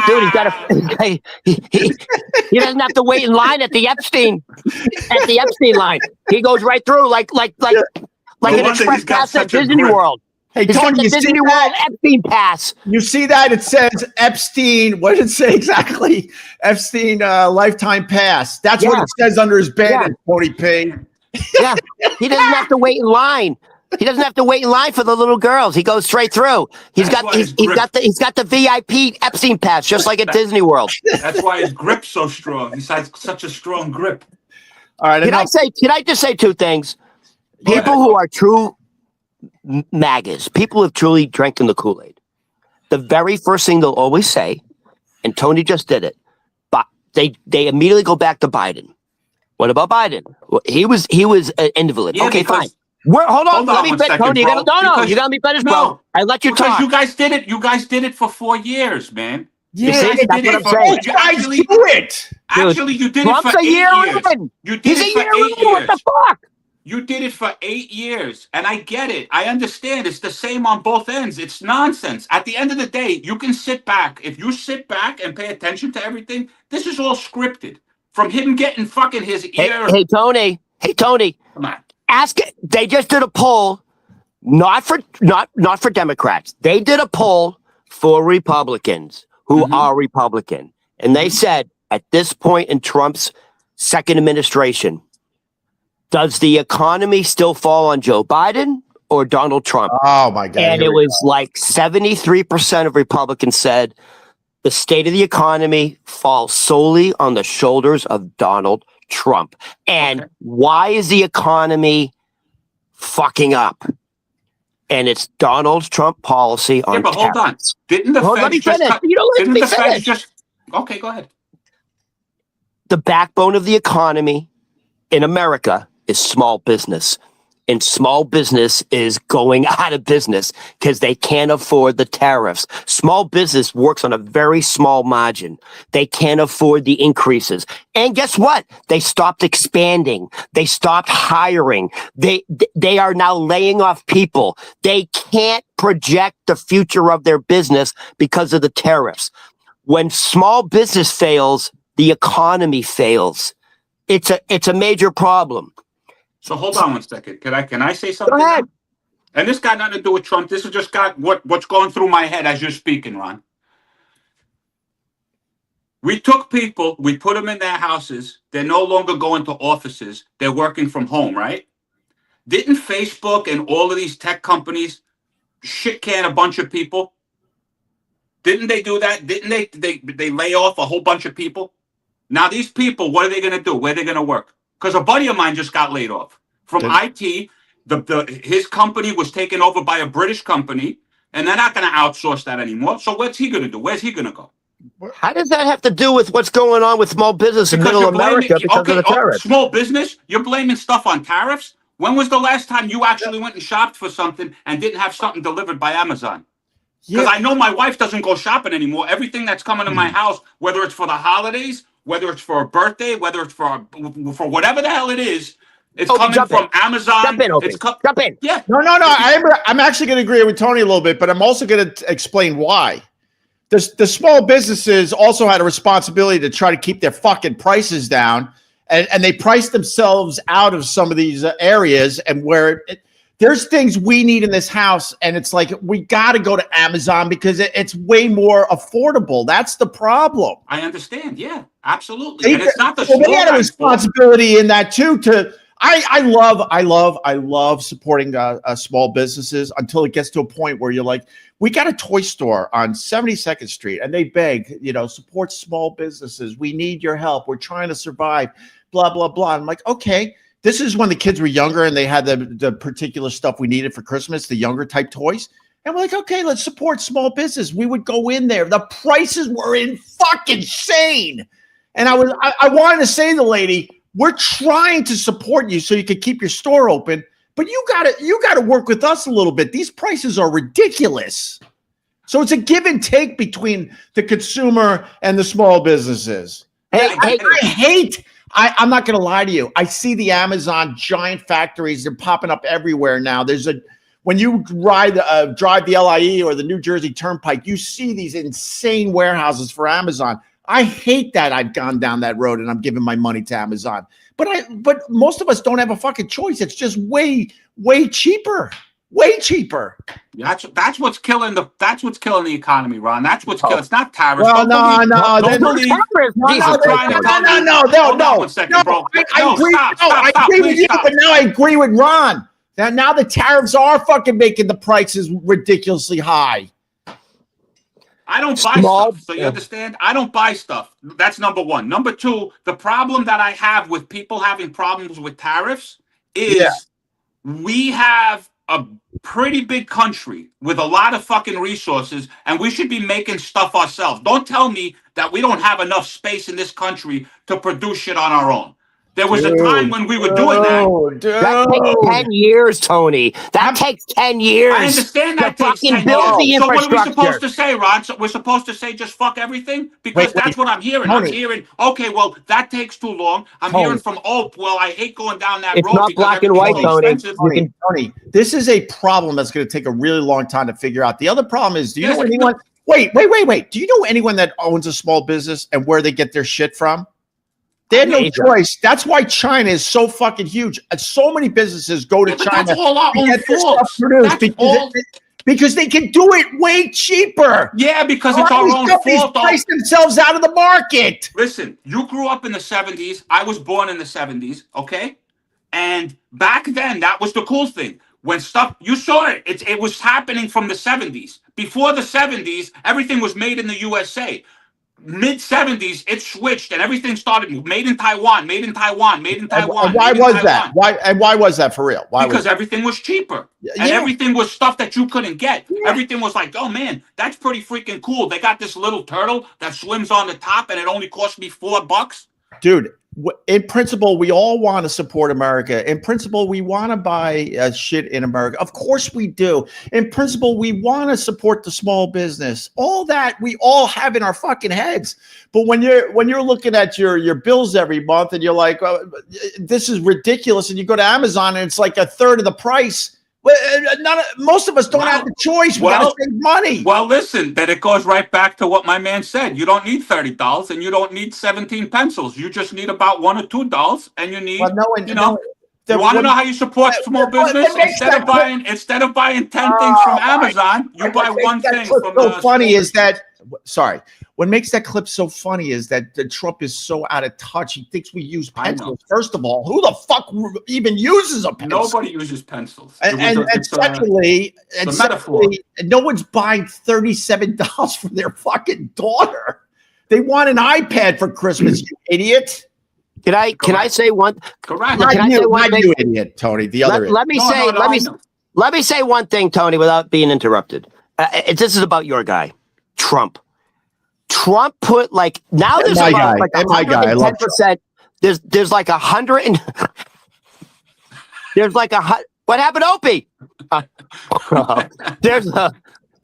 S2: Dude, he doesn't have to wait in line at the Epstein line. He goes right through like an express pass at Disney World.
S1: Hey, Tony, you
S2: Disney World Epstein pass.
S1: You see that? It says Epstein. What did it say exactly? Epstein lifetime pass. That's what it says under his bandage, Tony P.
S2: Yeah, he doesn't have to wait in line. He doesn't have to wait in line for the little girls. He goes straight through. He's got the VIP Epstein pass, just like at Disney World.
S3: That's why his grip's so strong. He has such a strong grip.
S1: All right.
S2: Can I just say two things? People who are true MAGAs, people who have truly drank in the Kool-Aid, the very first thing they'll always say, and Tony just did it, but they immediately go back to Biden. What about Biden? Well, he was an invalid. Okay, fine. Hold on. Let me finish, Tony. You gotta let me finish, bro. I let you talk.
S3: You guys did it. You guys did it for 4 years, man.
S2: Yeah, that's what I'm saying.
S1: Actually, do it.
S3: Actually, you did
S2: Trump's
S3: it for 8 years.
S2: You did it for 8 years. What the fuck?
S3: You did it for 8 years, and I get it. I understand. It's the same on both ends. It's nonsense. At the end of the day, you can sit back. If you sit back and pay attention to everything, this is all scripted. From him getting fucking his ear.
S2: Hey, Tony.
S3: Come on.
S2: Ask it. They just did a poll, not for Democrats. They did a poll for Republicans who are Republican, and they said at this point in Trump's second administration, does the economy still fall on Joe Biden or Donald Trump?
S1: Oh my God!
S2: And it was like 73% of Republicans said the state of the economy falls solely on the shoulders of Donald Trump. And why is the economy fucking up? And it's Donald Trump policy on
S3: but hold on. Didn't the Fed just okay, go ahead.
S2: The backbone of the economy in America is small business. and small business is going out of business because they can't afford the tariffs. Small business works on a very small margin. They can't afford the increases. And guess what? They stopped expanding. They stopped hiring. They are now laying off people. They can't project the future of their business because of the tariffs. When small business fails, the economy fails. It's a major problem.
S3: So hold on one second. Can I say something?
S2: Go ahead.
S3: Now? And this got nothing to do with Trump. This has just got what's going through my head as you're speaking, Ron. We took people, we put them in their houses. They're no longer going to offices. They're working from home, right? Didn't Facebook and all of these tech companies shit can a bunch of people? Didn't they do that? Didn't they lay off a whole bunch of people? Now these people, what are they going to do? Where are they going to work? Because a buddy of mine just got laid off from IT. His company was taken over by a British company, and they're not going to outsource that anymore. So what's he going to do? Where's he going to go?
S2: How does that have to do with what's going on with small business in middle America because of the tariffs?
S3: Small business? You're blaming stuff on tariffs? When was the last time you actually went and shopped for something and didn't have something delivered by Amazon? Because I know my wife doesn't go shopping anymore. Everything that's coming to my house, whether it's for the holidays, whether it's for a birthday, whether it's for whatever the hell it is, it's coming from Amazon.
S2: Jump in, Opie. Jump in.
S3: Yeah.
S1: No. I'm actually going to agree with Tony a little bit, but I'm also going to explain why. The small businesses also had a responsibility to try to keep their fucking prices down, and they priced themselves out of some of these areas, and where there's things we need in this house, and it's like we got to go to Amazon because it's way more affordable. That's the problem.
S3: I understand. Yeah, absolutely. And it's not the
S1: they had a responsibility in that too. I love supporting small businesses until it gets to a point where you're like, we got a toy store on 72nd Street, and they beg, support small businesses. We need your help. We're trying to survive. Blah blah blah. I'm like, okay. This is when the kids were younger and they had the particular stuff we needed for Christmas, the younger type toys. And we're like, okay, let's support small business. We would go in there. The prices were insane. And I wanted to say to the lady, we're trying to support you so you can keep your store open, but you gotta work with us a little bit. These prices are ridiculous. So it's a give and take between the consumer and the small businesses. I'm not going to lie to you. I see the Amazon giant factories. They're popping up everywhere now. When you drive the LIE or the New Jersey Turnpike, you see these insane warehouses for Amazon. I hate that I've gone down that road and I'm giving my money to Amazon. But most of us don't have a fucking choice. It's just way cheaper. Way cheaper.
S3: That's what's killing the economy, Ron. That's what's killing. It's not tariffs.
S1: Well, no.
S3: I agree
S1: with you, but now I agree with Ron. Now the tariffs are fucking making the prices ridiculously high.
S3: I don't buy stuff. So you understand? I don't buy stuff. That's number one. Number two, the problem that I have with people having problems with tariffs is we have a pretty big country with a lot of fucking resources, and we should be making stuff ourselves. Don't tell me that we don't have enough space in this country to produce shit on our own. There was a time when we were doing that.
S2: That takes 10 years, Tony. That takes 10 years.
S3: I understand that takes 10 years. So what are we supposed to say, Ron? So we're supposed to say just fuck everything? Because that's what I'm hearing.
S1: Tony.
S3: I'm hearing, okay, well, that takes too long. I'm hearing from Opie, well, I hate going down that road.
S2: It's not black and white, Tony.
S1: Tony, this is a problem that's going to take a really long time to figure out. The other problem is, do you know anyone? Wait. Do you know anyone that owns a small business and where they get their shit from? They had no choice. That's why China is so fucking huge. So many businesses go to China
S3: that's all our own
S1: to get their stuff produced because they can do it way cheaper.
S3: Yeah, because it's our own fault.
S1: Price themselves out of the market.
S3: Listen, you grew up in the 70s. I was born in the 70s, okay? And back then, that was the cool thing. When stuff, you saw it. It was happening from the 70s. Before the 70s, everything was made in the USA. Mid-70s, it switched and everything started made in Taiwan, made in Taiwan, made in Taiwan.
S1: Why was that? Why was that for real?
S3: Because everything was cheaper. And everything was stuff that you couldn't get. Everything was like, oh man, that's pretty freaking cool. They got this little turtle that swims on the top and it only cost me $4.
S1: Dude, In principle, we all want to support America. In principle, we want to buy shit in America. Of course we do. In principle, we want to support the small business. All that we all have in our fucking heads. But when you're looking at your bills every month and you're like, oh, this is ridiculous, and you go to Amazon and it's like a third of the price. Well, most of us don't have the choice. We got to save money.
S3: Well, listen, then it goes right back to what my man said. You don't need $30 and you don't need 17 pencils. You just need about $1 or $2, and you need, you want to know how you support small business? Instead of buying 10 things from Amazon, you buy one thing from
S1: so funny is that, sorry, what makes that clip so funny is that Trump is so out of touch. He thinks we use pencils. First of all, who the fuck even uses a pencil?
S3: Nobody uses pencils.
S1: And secondly, no one's buying $37 for their fucking daughter. They want an iPad for Christmas, you idiot.
S2: Can I say one?
S3: Correct.
S1: Not you, idiot, Tony. The other.
S2: Let me say one thing, Tony, without being interrupted. This is about your guy, Trump. Trump put now there's about 110%. There's like 100 and there's like what happened, Opie? There's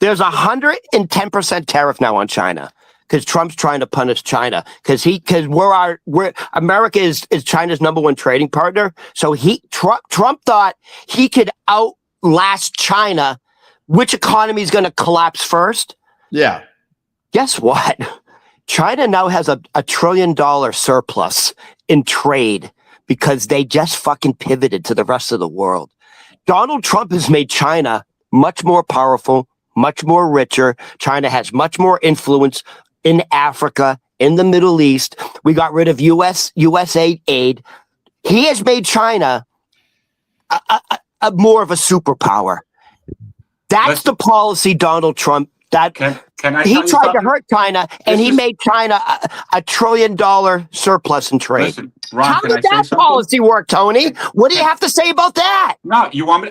S2: 110% tariff now on China because Trump's trying to punish China because America is China's #1 trading partner. So Trump thought he could outlast China. Which economy is going to collapse first?
S1: Yeah.
S2: Guess what? China now has a $1 trillion surplus in trade because they just fucking pivoted to the rest of the world. Donald Trump has made China much more powerful, much more richer. China has much more influence in Africa, in the Middle East. We got rid of U.S. aid. He has made China more of a superpower. That's the policy Donald Trump. He tried to hurt China, and he made China a $1 trillion surplus in trade.
S3: Listen, Ron,
S2: how did that policy work, Tony? What do you have to say about that?
S3: No, you want me?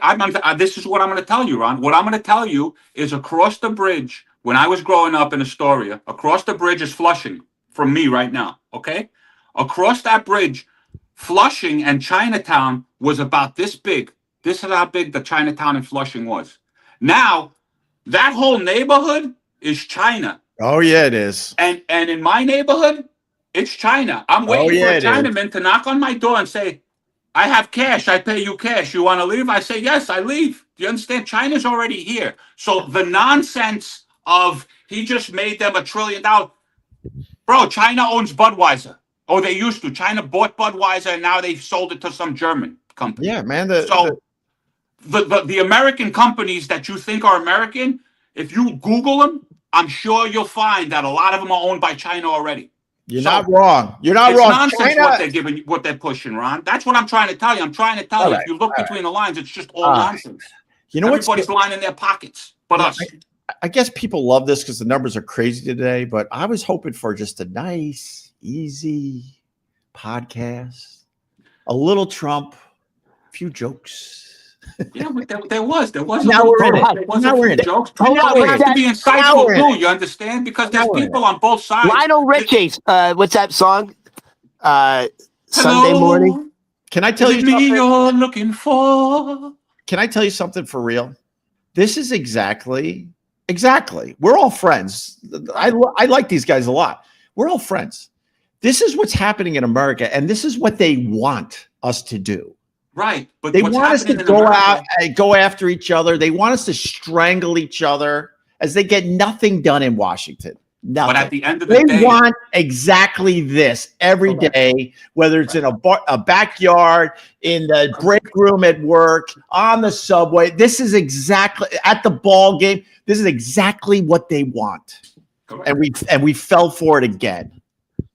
S3: This is what I'm going to tell you, Ron. What I'm going to tell you is across the bridge. When I was growing up in Astoria, across the bridge is Flushing from me right now. Okay, across that bridge, Flushing and Chinatown was about this big. This is how big the Chinatown in Flushing was. Now, that whole neighborhood is China.
S1: Oh, yeah, it is.
S3: And in my neighborhood, it's China. I'm waiting for a Chinaman to knock on my door and say, I have cash. I pay you cash. You want to leave? I say, yes, I leave. Do you understand? China's already here. So the nonsense of he just made them $1 trillion. Bro, China owns Budweiser. Oh, they used to. China bought Budweiser, and now they've sold it to some German company.
S1: Yeah, man.
S3: The American companies that you think are American, if you Google them, I'm sure you'll find that a lot of them are owned by China already.
S1: You're not wrong. You're not wrong.
S3: Nonsense what they're pushing, Ron. That's what I'm trying to tell you. I'm trying to tell you. If you look between the lines, it's just all nonsense.
S1: You know,
S3: everybody's lining their pockets, but us.
S1: I guess people love this because the numbers are crazy today. But I was hoping for just a nice, easy podcast, a little Trump, a few jokes.
S3: Yeah, but there was.
S1: Now we're in it. Now we're in it.
S3: Jokes. People have to be insightful too. You understand? Because there's people on both sides.
S2: Lionel Richie's. What's that song? Sunday morning.
S1: Can I tell you something?
S3: You're looking for?
S1: Can I tell you something for real? This is exactly. We're all friends. I like these guys a lot. We're all friends. This is what's happening in America, and this is what they want us to do.
S3: Right, but
S1: they want us to go after each other. They want us to strangle each other as they get nothing done in Washington. Nothing.
S3: But at the end of the day,
S1: they want exactly this every day, whether it's in a backyard, in the break room at work, on the subway. This is exactly at the ball game. This is exactly what they want, and we fell for it again.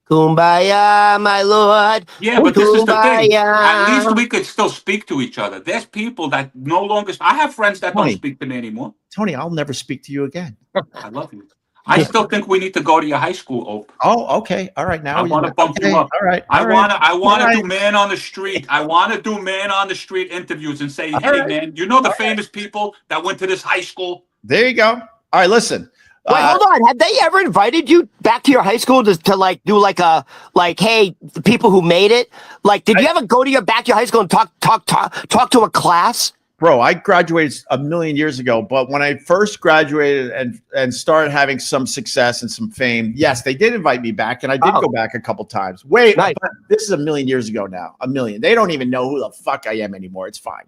S2: Kumbaya, my lord.
S3: Yeah, but this is the thing. At least we could still speak to each other. There's people that no longer. I have friends that don't speak to me anymore.
S1: Tony, I'll never speak to you again.
S3: I love you. I still think we need to go to your high school, Ope.
S1: Oh, okay. All right. Now
S3: I want to bump you up.
S1: All right.
S3: I want to do man on the street. I want to do man on the street interviews and say, hey, man, you know the famous people that went to this high school?
S1: There you go. All right, listen.
S2: Wait, hold on. Have they ever invited you back to your high school to like do like hey, the people who made it? Like, did you ever go to back to your high school and talk to a class?
S1: Bro, I graduated a million years ago, but when I first graduated and started having some success and some fame, yes, they did invite me back, and I did go back a couple times. Wait,
S2: nice.
S1: But this is a million years ago now. A million. They don't even know who the fuck I am anymore. It's fine.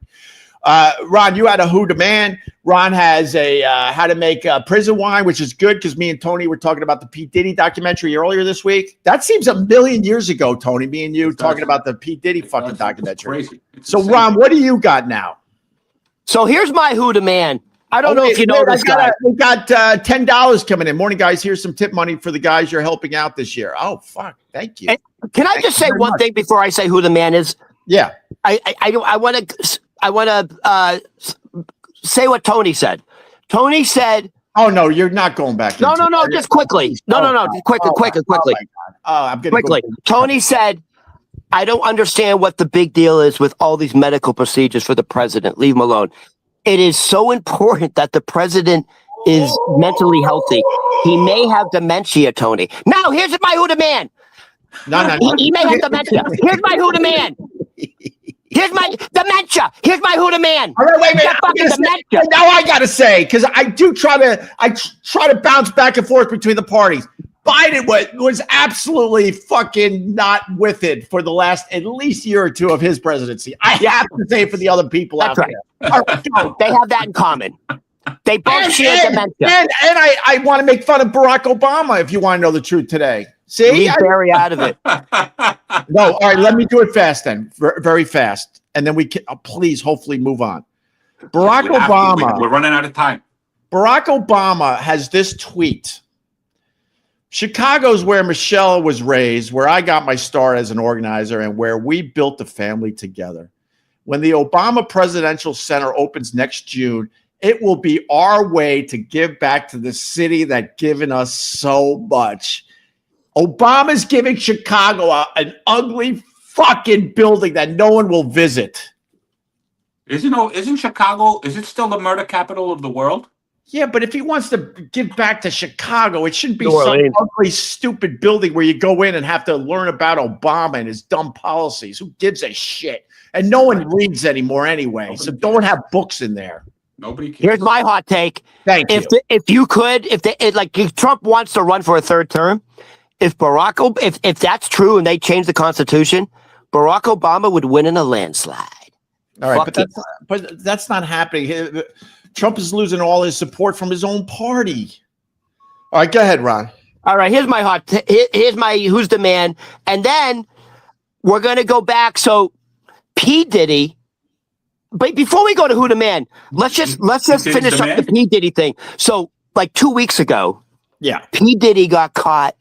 S1: Ron, you had a Who Demand. Ron has a how to make prison wine, which is good because me and Tony were talking about the Pete Diddy documentary earlier this week. That seems a million years ago, Tony, me and you talking about the Pete Diddy fucking documentary. So, insane. Ron, what do you got now?
S2: So here's my Who Demand. I don't know if you know this guy.
S1: We got $10 coming in. Morning, guys. Here's some tip money for the guys you're helping out this year. Oh, fuck. Thank you.
S2: And can I just say one thing before I say who the man is?
S1: Yeah.
S2: I want to say what Tony said. Tony said,
S1: "Oh no, you're not going back."
S2: No, just quickly. No, just quickly.
S1: I'm getting
S2: quickly. Tony said, "I don't understand what the big deal is with all these medical procedures for the president. Leave him alone. It is so important that the president is mentally healthy. He may have dementia, Tony. Now, here's my Who the man.
S1: No.
S2: He may have dementia. Here's my Who the man. Here's my dementia. Here's my Who the man.
S1: All right, wait. Now I gotta say, because I try to bounce back and forth between the parties. Biden was absolutely fucking not with it for the last at least year or two of his presidency. I have to say for the other people out there.
S2: All right. They have that in common. They both share dementia.
S1: And I want to make fun of Barack Obama if you want to know the truth today. See?
S2: Leave Barry out of it.
S1: No, all right, let me do it fast then. Very fast. And then we can please hopefully move on. Barack Obama.
S3: We're running out of time.
S1: Barack Obama has this tweet. Chicago's where Michelle was raised, where I got my start as an organizer, and where we built the family together. When the Obama Presidential Center opens next June, it will be our way to give back to the city that given us so much. Obama's giving Chicago an ugly fucking building that no one will visit.
S3: Isn't Chicago, is it still the murder capital of the world?
S1: Yeah, but if he wants to give back to Chicago, it shouldn't be some ugly, stupid building where you go in and have to learn about Obama and his dumb policies. Who gives a shit? And no one reads anymore anyway, so don't have books in there.
S3: Nobody cares.
S2: Here's my hot take.
S1: Thank you.
S2: If Trump wants to run for a third term, if that's true and they change the Constitution, Barack Obama would win in a landslide.
S1: All right, but that's not happening. Trump is losing all his support from his own party. All right, go ahead, Ron.
S2: All right, here's my Who's the Man, and then we're gonna go back. So P. Diddy. But before we go to Who the Man, let's just finish up the P. Diddy thing. So like 2 weeks ago, P. Diddy got caught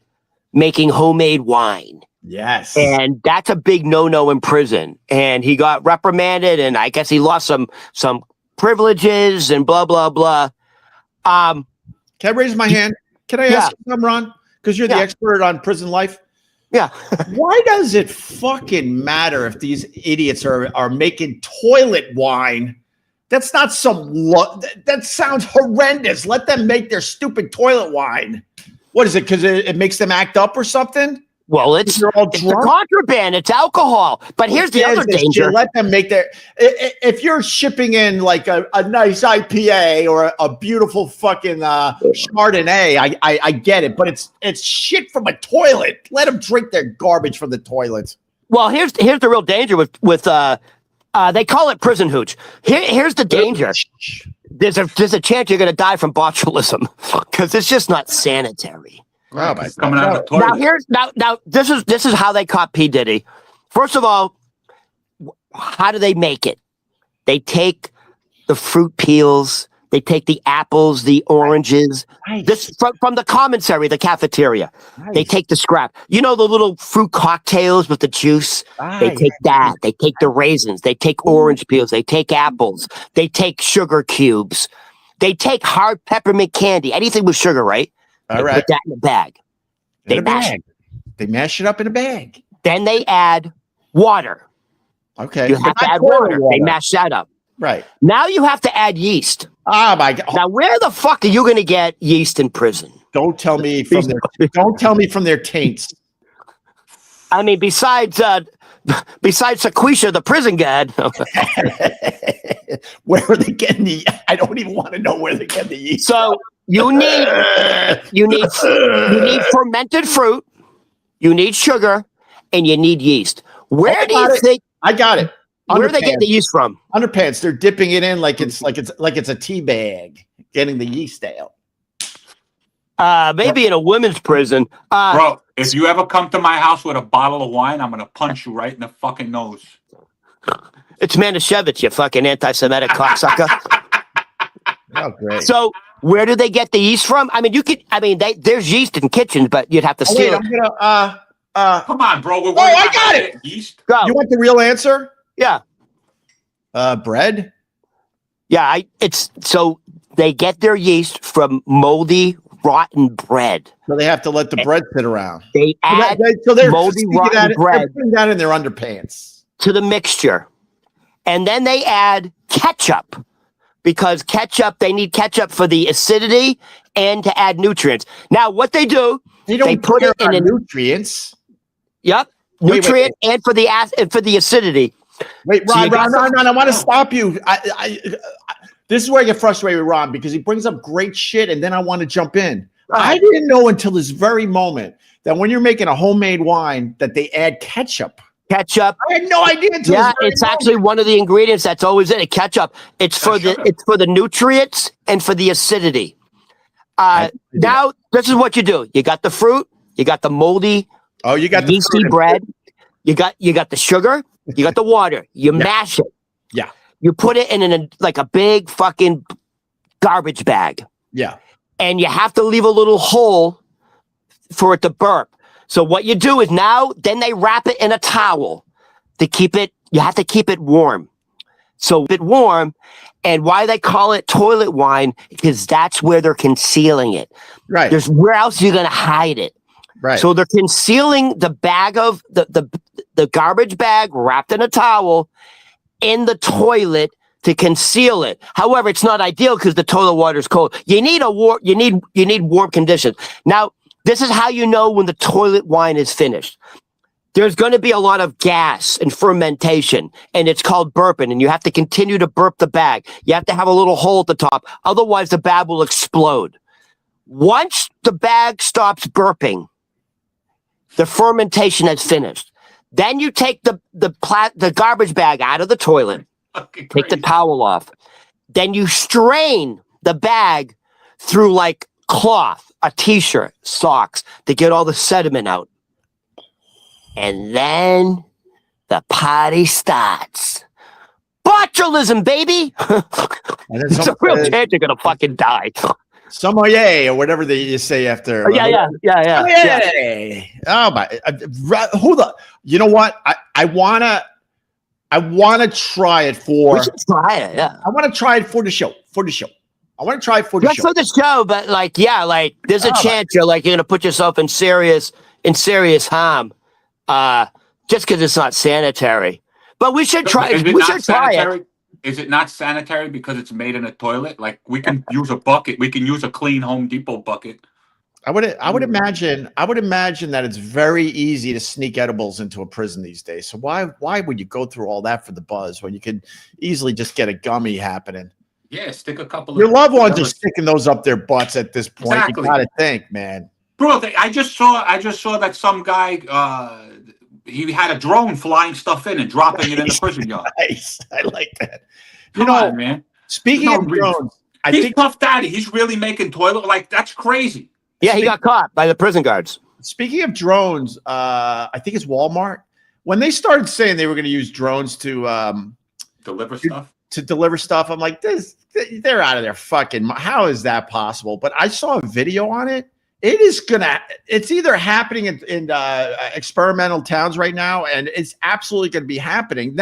S2: making homemade wine.
S1: Yes.
S2: And that's a big no-no in prison. And he got reprimanded, and I guess he lost some privileges and blah, blah, blah.
S1: Can I raise my hand? Can I ask you something, Ron? Because you're the expert on prison life.
S2: Yeah.
S1: Why does it fucking matter if these idiots are making toilet wine? That's not that sounds horrendous. Let them make their stupid toilet wine. What is it? Because it makes them act up or something?
S2: Well, it's a contraband. It's alcohol. But here's the other danger.
S1: Let them make their. If you're shipping in like a nice IPA or a beautiful fucking Chardonnay, I get it. But it's shit from a toilet. Let them drink their garbage from the toilets.
S2: Well, here's the real danger with they call it prison hooch. Here's the danger. There's a chance you're going to die from botulism because it's just not sanitary.
S1: Oh,
S3: it's coming out of the toilet.
S2: Now this is how they caught P. Diddy. First of all, how do they make it? They take the fruit peels, they take the apples, the oranges. Nice. This from the commissary, the cafeteria. Nice. They take the scrap. You know the little fruit cocktails with the juice? Nice. They take that. They take the raisins. They take orange peels. They take apples. They take sugar cubes. They take hard peppermint candy. Anything with sugar, right? They put that in a bag. They
S1: mash it up in a bag.
S2: Then they add water.
S1: Okay.
S2: You have to add water. They mash that up.
S1: Right.
S2: Now you have to add yeast.
S1: Oh my God.
S2: Now, where the fuck are you going to get yeast in prison?
S1: Don't tell me from their taints.
S2: I mean, besides Sequisha, the prison guard.
S1: Where are they getting the? I don't even want to know where they get the yeast.
S2: So you need fermented fruit, you need sugar, and you need yeast. Where do you think?
S1: I got it.
S2: Where are they getting the yeast from?
S1: Underpants. They're dipping it in like it's a tea bag, getting the yeast out.
S2: Maybe in a women's prison.
S3: Bro, if you ever come to my house with a bottle of wine, I'm gonna punch you right in the fucking nose.
S2: It's Manischewitz, you fucking anti-Semitic cocksucker.
S1: Oh, great.
S2: So where do they get the yeast from? I mean, there's yeast in kitchens, but you'd have to steal it.
S1: I'm gonna
S3: Come on, bro.
S1: I got it.
S3: Yeast.
S2: Go.
S1: You want the real answer?
S2: Yeah.
S1: Bread.
S2: Yeah, so they get their yeast from moldy, rotten bread.
S1: So they have to let the bread sit around.
S2: They add
S1: they're
S2: moldy, rotten bread.
S1: They're putting that in their underpants.
S2: To the mixture. And then they add ketchup. Because they need ketchup for the acidity and to add nutrients. Now, what they do,
S1: they
S2: put it in
S1: nutrients.
S2: Yep, nutrient and for the acidity.
S1: Wait, Ron, I want to stop you. This is where I get frustrated with Ron because he brings up great shit, and then I want to jump in. I didn't know until this very moment that when you're making a homemade wine, that they add ketchup.
S2: Ketchup.
S1: I had no idea.
S2: It's actually one of the ingredients that's always in it. Ketchup. It's for the nutrients and for the acidity. Now this is what you do. You got the fruit. You got the moldy.
S1: Oh, you got the
S2: yeasty bread. You got the sugar. You got the water. You mash it.
S1: Yeah.
S2: You put it in a big fucking garbage bag.
S1: Yeah.
S2: And you have to leave a little hole for it to burp. So what you do is then they wrap it in a towel to keep it. You have to keep it warm. So a bit warm. And why they call it toilet wine, because that's where they're concealing it.
S1: Right.
S2: Where else are you going to hide it?
S1: Right.
S2: So they're concealing the bag of the garbage bag wrapped in a towel in the toilet to conceal it. However, it's not ideal because the toilet water is cold. You need warm conditions. Now, this is how you know when the toilet wine is finished. There's going to be a lot of gas and fermentation, and it's called burping, and you have to continue to burp the bag. You have to have a little hole at the top. Otherwise, the bag will explode. Once the bag stops burping, the fermentation has finished. Then you take the garbage bag out of the toilet, take the towel off. Then you strain the bag through like cloth, a t-shirt, socks to get all the sediment out. And then the party starts. Botulism, baby! It's a real chance you're going to fucking die.
S1: Sommelier or whatever you say after.
S2: Yeah.
S1: Oh my! You know what? I wanna try it for.
S2: We should try it. Yeah.
S1: I want to try it for the show. I want to try it for the show.
S2: For the show, but there's a chance you're gonna put yourself in serious harm, just because it's not sanitary. But we should try. We should try it.
S3: Is it not sanitary because it's made in a toilet? Like we can use a bucket. We can use a clean Home Depot bucket.
S1: I would imagine that it's very easy to sneak edibles into a prison these days. So why would you go through all that for the buzz when you could easily just get a gummy happening?
S3: Yeah, stick a couple.
S1: Your loved ones are sticking those up their butts at this point.
S3: Exactly.
S1: You gotta think, man.
S3: Bro, I just saw that some guy he had a drone flying stuff in and dropping it in the prison yard.
S1: Nice. I like that.
S3: Come on, man.
S1: Speaking of drones,
S3: he's Puff Daddy. He's really making toilet. That's crazy.
S2: Yeah, he got caught by the prison guards.
S1: Speaking of drones, I think it's Walmart. When they started saying they were going to use drones to
S3: deliver stuff.
S1: To deliver stuff, I'm like, they're out of their fucking. How is that possible? But I saw a video on it. It's either happening in experimental towns right now, and it's absolutely going to be happening.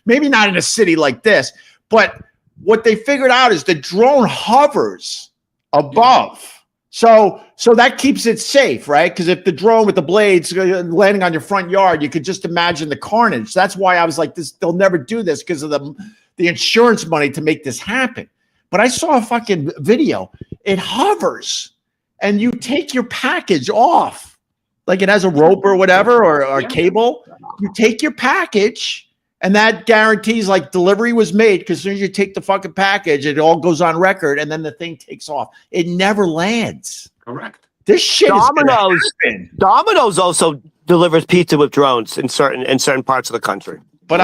S1: Maybe not in a city like this, but what they figured out is the drone hovers above. So that keeps it safe, right? Because if the drone with the blades landing on your front yard, you could just imagine the carnage. That's why I was like, they'll never do this because of the insurance money to make this happen. But I saw a fucking video. It hovers and you take your package off. Like it has a rope or whatever, or cable. You take your package and that guarantees like delivery was made, because as soon as you take the fucking package, it all goes on record and then the thing takes off. It never lands.
S3: Correct.
S1: This shit
S2: Domino's also delivers pizza with drones in certain parts of the country.
S1: But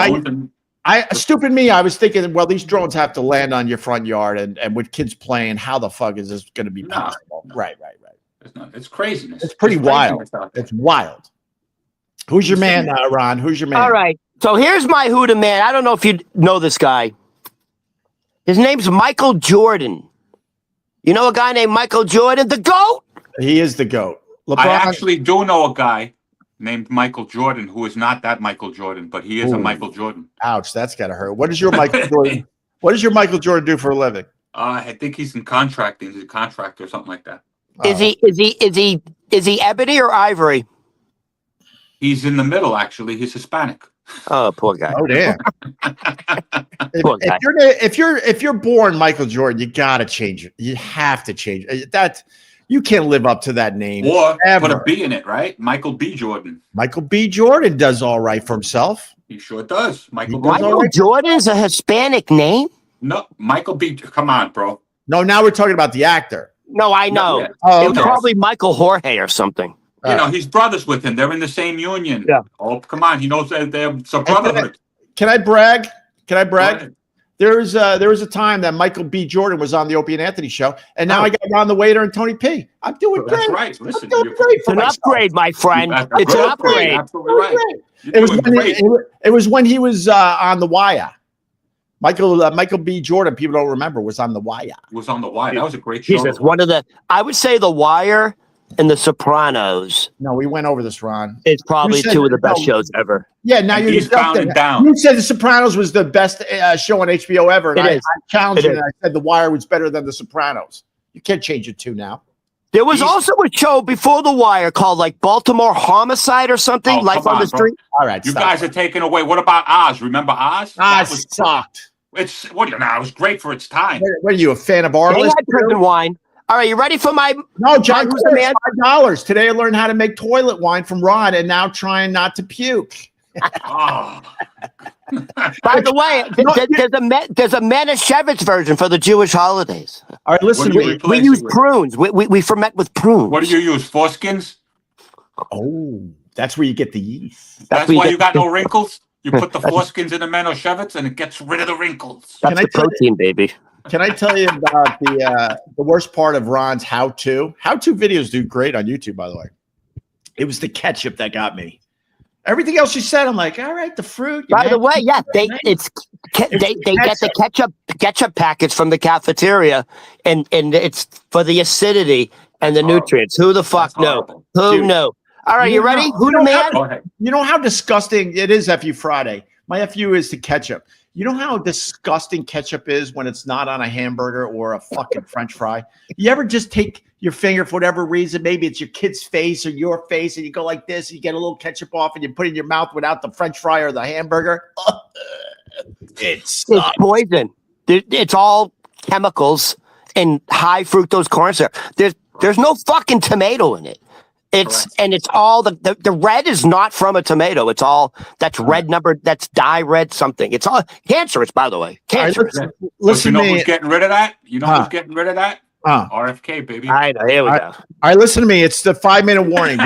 S1: stupid me, I was thinking, well, these drones have to land on your front yard, and with kids playing, how the fuck is this going to be possible? Right.
S3: It's craziness.
S1: It's pretty wild. It's wild. Who's your man, Ron? Who's your man?
S2: All right. So here's my who the man. I don't know if you know this guy. His name's Michael Jordan. You know a guy named Michael Jordan, the GOAT?
S1: He is the GOAT. LeBron,
S3: I actually do know a guy named Michael Jordan who is not that Michael Jordan, but he is a Michael Jordan.
S1: Ouch, that's gotta hurt. What does your Michael Jordan? What does your Michael Jordan do for a living?
S3: I think he's in contracting. He's a contractor or something like that.
S2: Is he ebony or ivory?
S3: He's in the middle, actually. He's Hispanic.
S2: Oh, poor guy.
S1: Oh, damn. If you're born Michael Jordan, you gotta change it. You have to change it. That you can't live up to that name.
S3: Or
S1: ever.
S3: put a B in it, right? Michael B. Jordan.
S1: Michael B. Jordan does all right for himself.
S3: He sure does.
S2: Michael Jordan's a Hispanic name?
S3: No, Michael B. Come on, bro.
S1: No, now we're talking about the actor.
S2: No, I know.
S3: Yeah.
S1: Oh,
S2: it was probably Michael Jorge or something.
S3: You know, he's brothers with him. They're in the same union.
S2: Yeah.
S3: Oh, come on. He knows that it's a brotherhood.
S1: Can I brag? There was a time that Michael B. Jordan was on the Opie and Anthony show, and now I got Ron the Waiter and Tony P. I'm doing great.
S3: That's right. Listen,
S1: I'm doing great for
S2: an upgrade, my friend. It's an upgrade.
S3: Absolutely right.
S1: It was when he was on The Wire. Michael B. Jordan, people don't remember, was on The Wire.
S3: Was on The Wire. That was a great show.
S2: Jesus, I would say The Wire and The Sopranos.
S1: No, we went over this, Ron.
S2: It's probably two of the best shows ever.
S1: Yeah, now you're
S3: down.
S1: You said The Sopranos was the best show on HBO ever. And I challenged you, and I said The Wire was better than The Sopranos. You can't change it to now.
S2: There was also a show before The Wire called like Baltimore Homicide or something, Life on the Street.
S1: All right,
S3: you guys are taking away. What about Oz? Remember Oz?
S1: Oz sucked.
S3: It was great for its time.
S1: What are you, a fan of Arliss?
S2: They had prison wine. All right, you ready for my?
S1: No, John. Who's the man? $5. Today I learned how to make toilet wine from Ron, and now trying not to puke.
S3: Oh.
S2: By the way, there's a Manischewitz version for the Jewish holidays.
S1: All right, listen.
S2: We use prunes. We ferment with prunes.
S3: What do you use? Foreskins?
S1: Oh, that's where you get the yeast.
S3: That's why you got no wrinkles. You put the foreskins in the Manischewitz, and it gets rid of the wrinkles.
S2: That's the protein, baby.
S1: Can I tell you about the worst part of Ron's how-to? How-to videos do great on YouTube, by the way. It was the ketchup that got me. Everything else you said, I'm like, all right, the fruit.
S2: By the way, yeah, they get the ketchup packets from the cafeteria, and it's for the acidity and the nutrients. Who the fuck know? Who knew? All right, you ready? Who the man?
S1: You know how disgusting it is, FU Friday. My FU is the ketchup. You know how disgusting ketchup is when it's not on a hamburger or a fucking French fry? You ever just take your finger for whatever reason, maybe it's your kid's face or your face, and you go like this, and you get a little ketchup off, and you put it in your mouth without the French fry or the hamburger? It's
S2: poison. It's all chemicals and high fructose corn syrup. There's no fucking tomato in it. It's all the red is not from a tomato. It's all that's red number. That's dye red something. It's all cancerous, by the way. Cancerous.
S1: Right, listen
S3: you know
S1: to me.
S3: Who's getting rid of that? You know who's getting rid of that? RFK, baby.
S2: I know. Here we go.
S1: All right, listen to me. It's the 5-minute warning.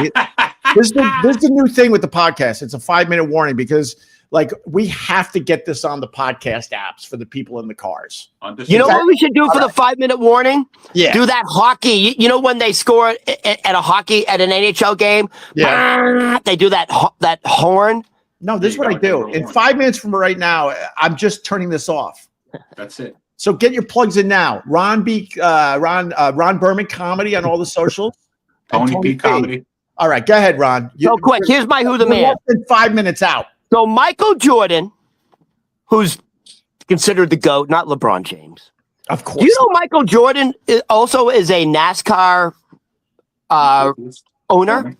S1: This is the new thing with the podcast. It's a 5-minute warning because like we have to get this on the podcast apps for the people in the cars.
S2: You know what we should do for the 5-minute warning?
S1: Yeah.
S2: Do that hockey. You know when they score at an NHL game?
S1: Yeah.
S2: They do that horn.
S1: No, this is what I do. In 5 minutes from right now, I'm just turning this off.
S3: That's it.
S1: So get your plugs in now. Ron Berman Comedy on all the socials.
S3: Tony P Comedy.
S1: All right, go ahead, Ron.
S2: So quick, here's my who the man.
S1: Less than 5 minutes out.
S2: So Michael Jordan, who's considered the GOAT, not LeBron James.
S1: Of course.
S2: Do you know Michael Jordan also is a NASCAR owner.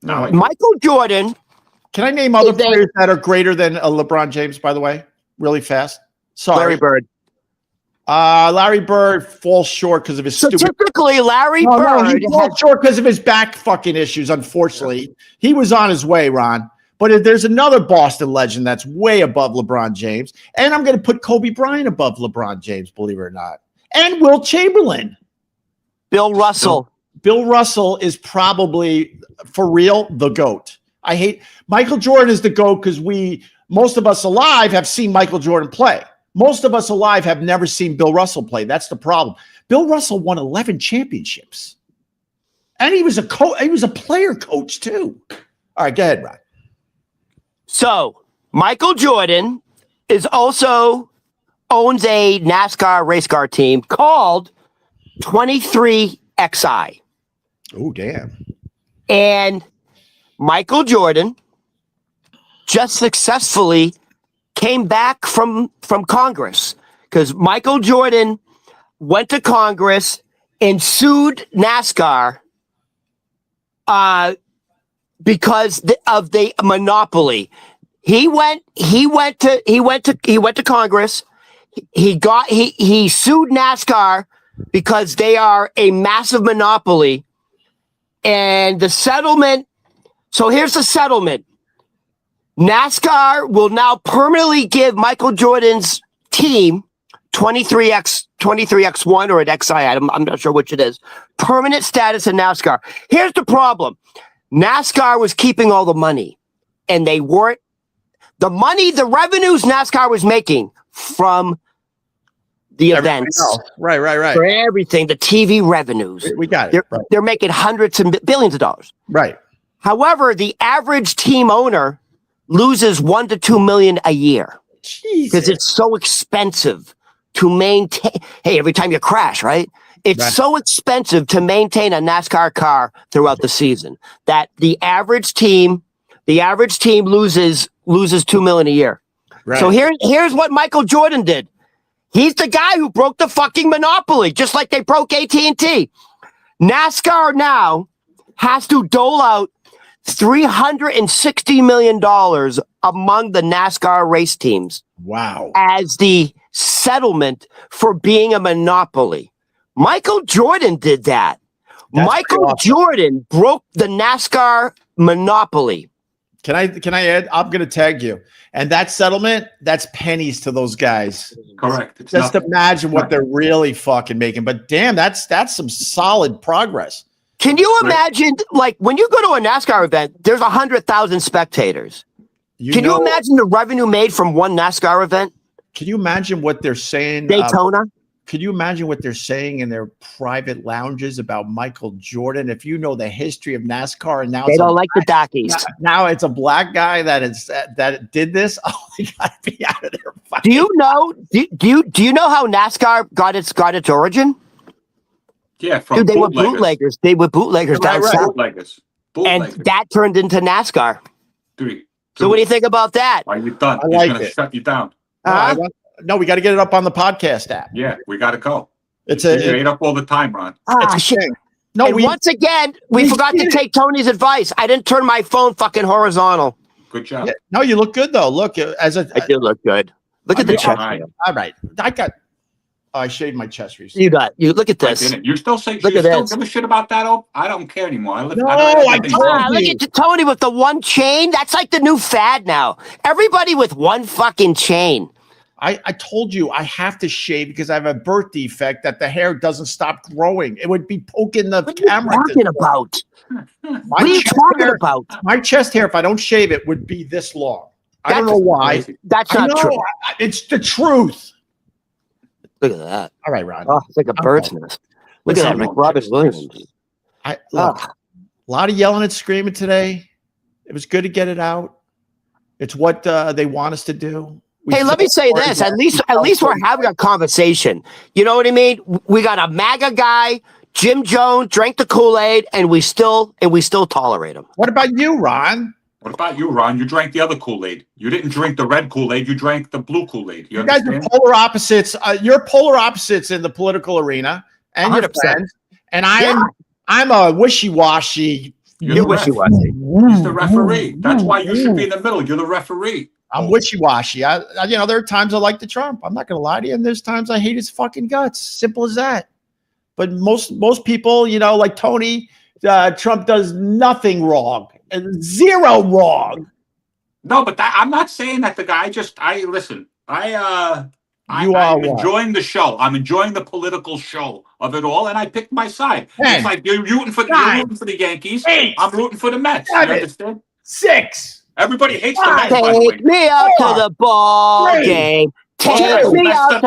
S3: No,
S2: Michael Jordan.
S1: Can I name other players that are greater than LeBron James, by the way? Really fast. Sorry.
S2: Larry Bird.
S1: Larry Bird falls short because of his
S2: So
S1: stupid.
S2: typically, Larry
S1: No,
S2: Bird
S1: he falls short because of his back fucking issues, unfortunately. He was on his way, Ron. But there's another Boston legend that's way above LeBron James. And I'm going to put Kobe Bryant above LeBron James, believe it or not. And Wilt Chamberlain.
S2: Bill Russell.
S1: Bill Russell is probably, for real, the GOAT. I hate Michael Jordan is the GOAT because most of us alive have seen Michael Jordan play. Most of us alive have never seen Bill Russell play. That's the problem. Bill Russell won 11 championships. And he was a player coach too. All right, go ahead, Rod.
S2: So Michael Jordan owns a NASCAR race car team called 23XI.
S1: Oh, damn.
S2: And Michael Jordan just successfully came back from Congress because Michael Jordan went to Congress and sued NASCAR because of the monopoly. He went to Congress. He sued NASCAR because they are a massive monopoly. And the settlement, so here's the settlement. NASCAR will now permanently give Michael Jordan's team 23X1 or an XI, I'm not sure which it is, permanent status in NASCAR. Here's the problem. NASCAR was keeping all the money, and they weren't. The revenues NASCAR was making from the events.
S1: Right.
S2: For everything, the TV revenues.
S1: We got it.
S2: They're making hundreds and billions of dollars.
S1: Right.
S2: However, the average team owner loses $1 to $2 million a year because it's so expensive to maintain. Hey, every time you crash, right? It's so expensive to maintain a NASCAR car throughout the season that the average team loses $2 million a year. Right. So here's what Michael Jordan did. He's the guy who broke the fucking monopoly, just like they broke AT&T. NASCAR now has to dole out $360 million among the NASCAR race teams.
S1: Wow.
S2: As the settlement for being a monopoly. Michael Jordan did that. Michael Jordan broke the NASCAR monopoly.
S1: Can I add? I'm going to tag you. And that settlement, that's pennies to those guys.
S3: Correct.
S1: It's just imagine what they're really fucking making. But damn, that's some solid progress.
S2: Can you imagine, like, when you go to a NASCAR event, there's 100,000 spectators. Can you imagine the revenue made from one NASCAR event?
S1: Can you imagine what they're saying?
S2: Daytona?
S1: Could you imagine what they're saying in their private lounges about Michael Jordan? If you know the history of NASCAR, and now
S2: they don't like the darkies.
S1: Now it's a black guy that did this. Oh, they gotta be out of there.
S2: Do you know? Do you know how NASCAR got its origin?
S3: Yeah, from
S2: dude, they were bootleggers. They were bootleggers down south.
S3: Bootleggers.
S2: And that turned into NASCAR. So what do you think about that?
S3: Are you done?
S1: I like
S3: He's
S1: it.
S3: Shut you down.
S1: No, we got to get it up on the podcast app.
S3: Yeah, we got to go.
S1: It's
S3: made up all the time, Ron.
S2: Shit. No, and once again, we forgot to take Tony's advice. I didn't turn my phone fucking horizontal.
S3: Good job.
S1: Yeah. No, you look good though. Look,
S2: I do look good. Look at the chest.
S1: All right, I shaved my chest recently.
S2: You look at this.
S3: You still say
S2: look
S3: you
S2: at
S3: still
S2: this.
S3: give a shit about that? I don't care anymore.
S1: I told
S2: you. Look at Tony with the one chain. That's like the new fad now. Everybody with one fucking chain.
S1: I told you I have to shave because I have a birth defect that the hair doesn't stop growing. It would be poking the camera.
S2: What are you talking about? What are you talking about?
S1: My chest hair, if I don't shave it, would be this long. I don't know why.
S2: That's not true.
S1: It's the truth.
S2: Look at that.
S1: All right, Ron.
S2: Oh, it's like a bird's nest. Look at that, like Robert Williams.
S1: A lot of yelling and screaming today. It was good to get it out. It's what they want us to do.
S2: Hey, let me say this. At least we're having a conversation. You know what I mean? We got a MAGA guy, Jim Jones, drank the Kool-Aid, and we still tolerate him.
S1: What about you, Ron?
S3: What about you, Ron? You drank the other Kool-Aid. You didn't drink the red Kool-Aid. You drank the blue Kool-Aid. You
S1: guys are polar opposites. You're polar opposites in the political arena, and 100%. Your friends. And I'm a wishy-washy.
S2: You're wishy-washy.
S3: He's the referee. That's why you should be in the middle. You're the referee.
S1: I'm wishy-washy. There are times I like the Trump. I'm not going to lie to you. And there's times I hate his fucking guts. Simple as that. But most people, like Tony, Trump does nothing wrong and zero wrong.
S3: No, but I'm not saying that the guy. I'm enjoying the show. I'm enjoying the political show of it all, and I picked my side.
S1: 10,
S3: it's like you're rooting for the Yankees.
S1: 8,
S3: I'm rooting for the Mets.
S1: 7,
S3: you understand?
S1: 6.
S3: Everybody hates the Mets, by the way.
S2: Take me out to the ball
S1: 3,
S2: game.
S1: 2,
S2: Take me out to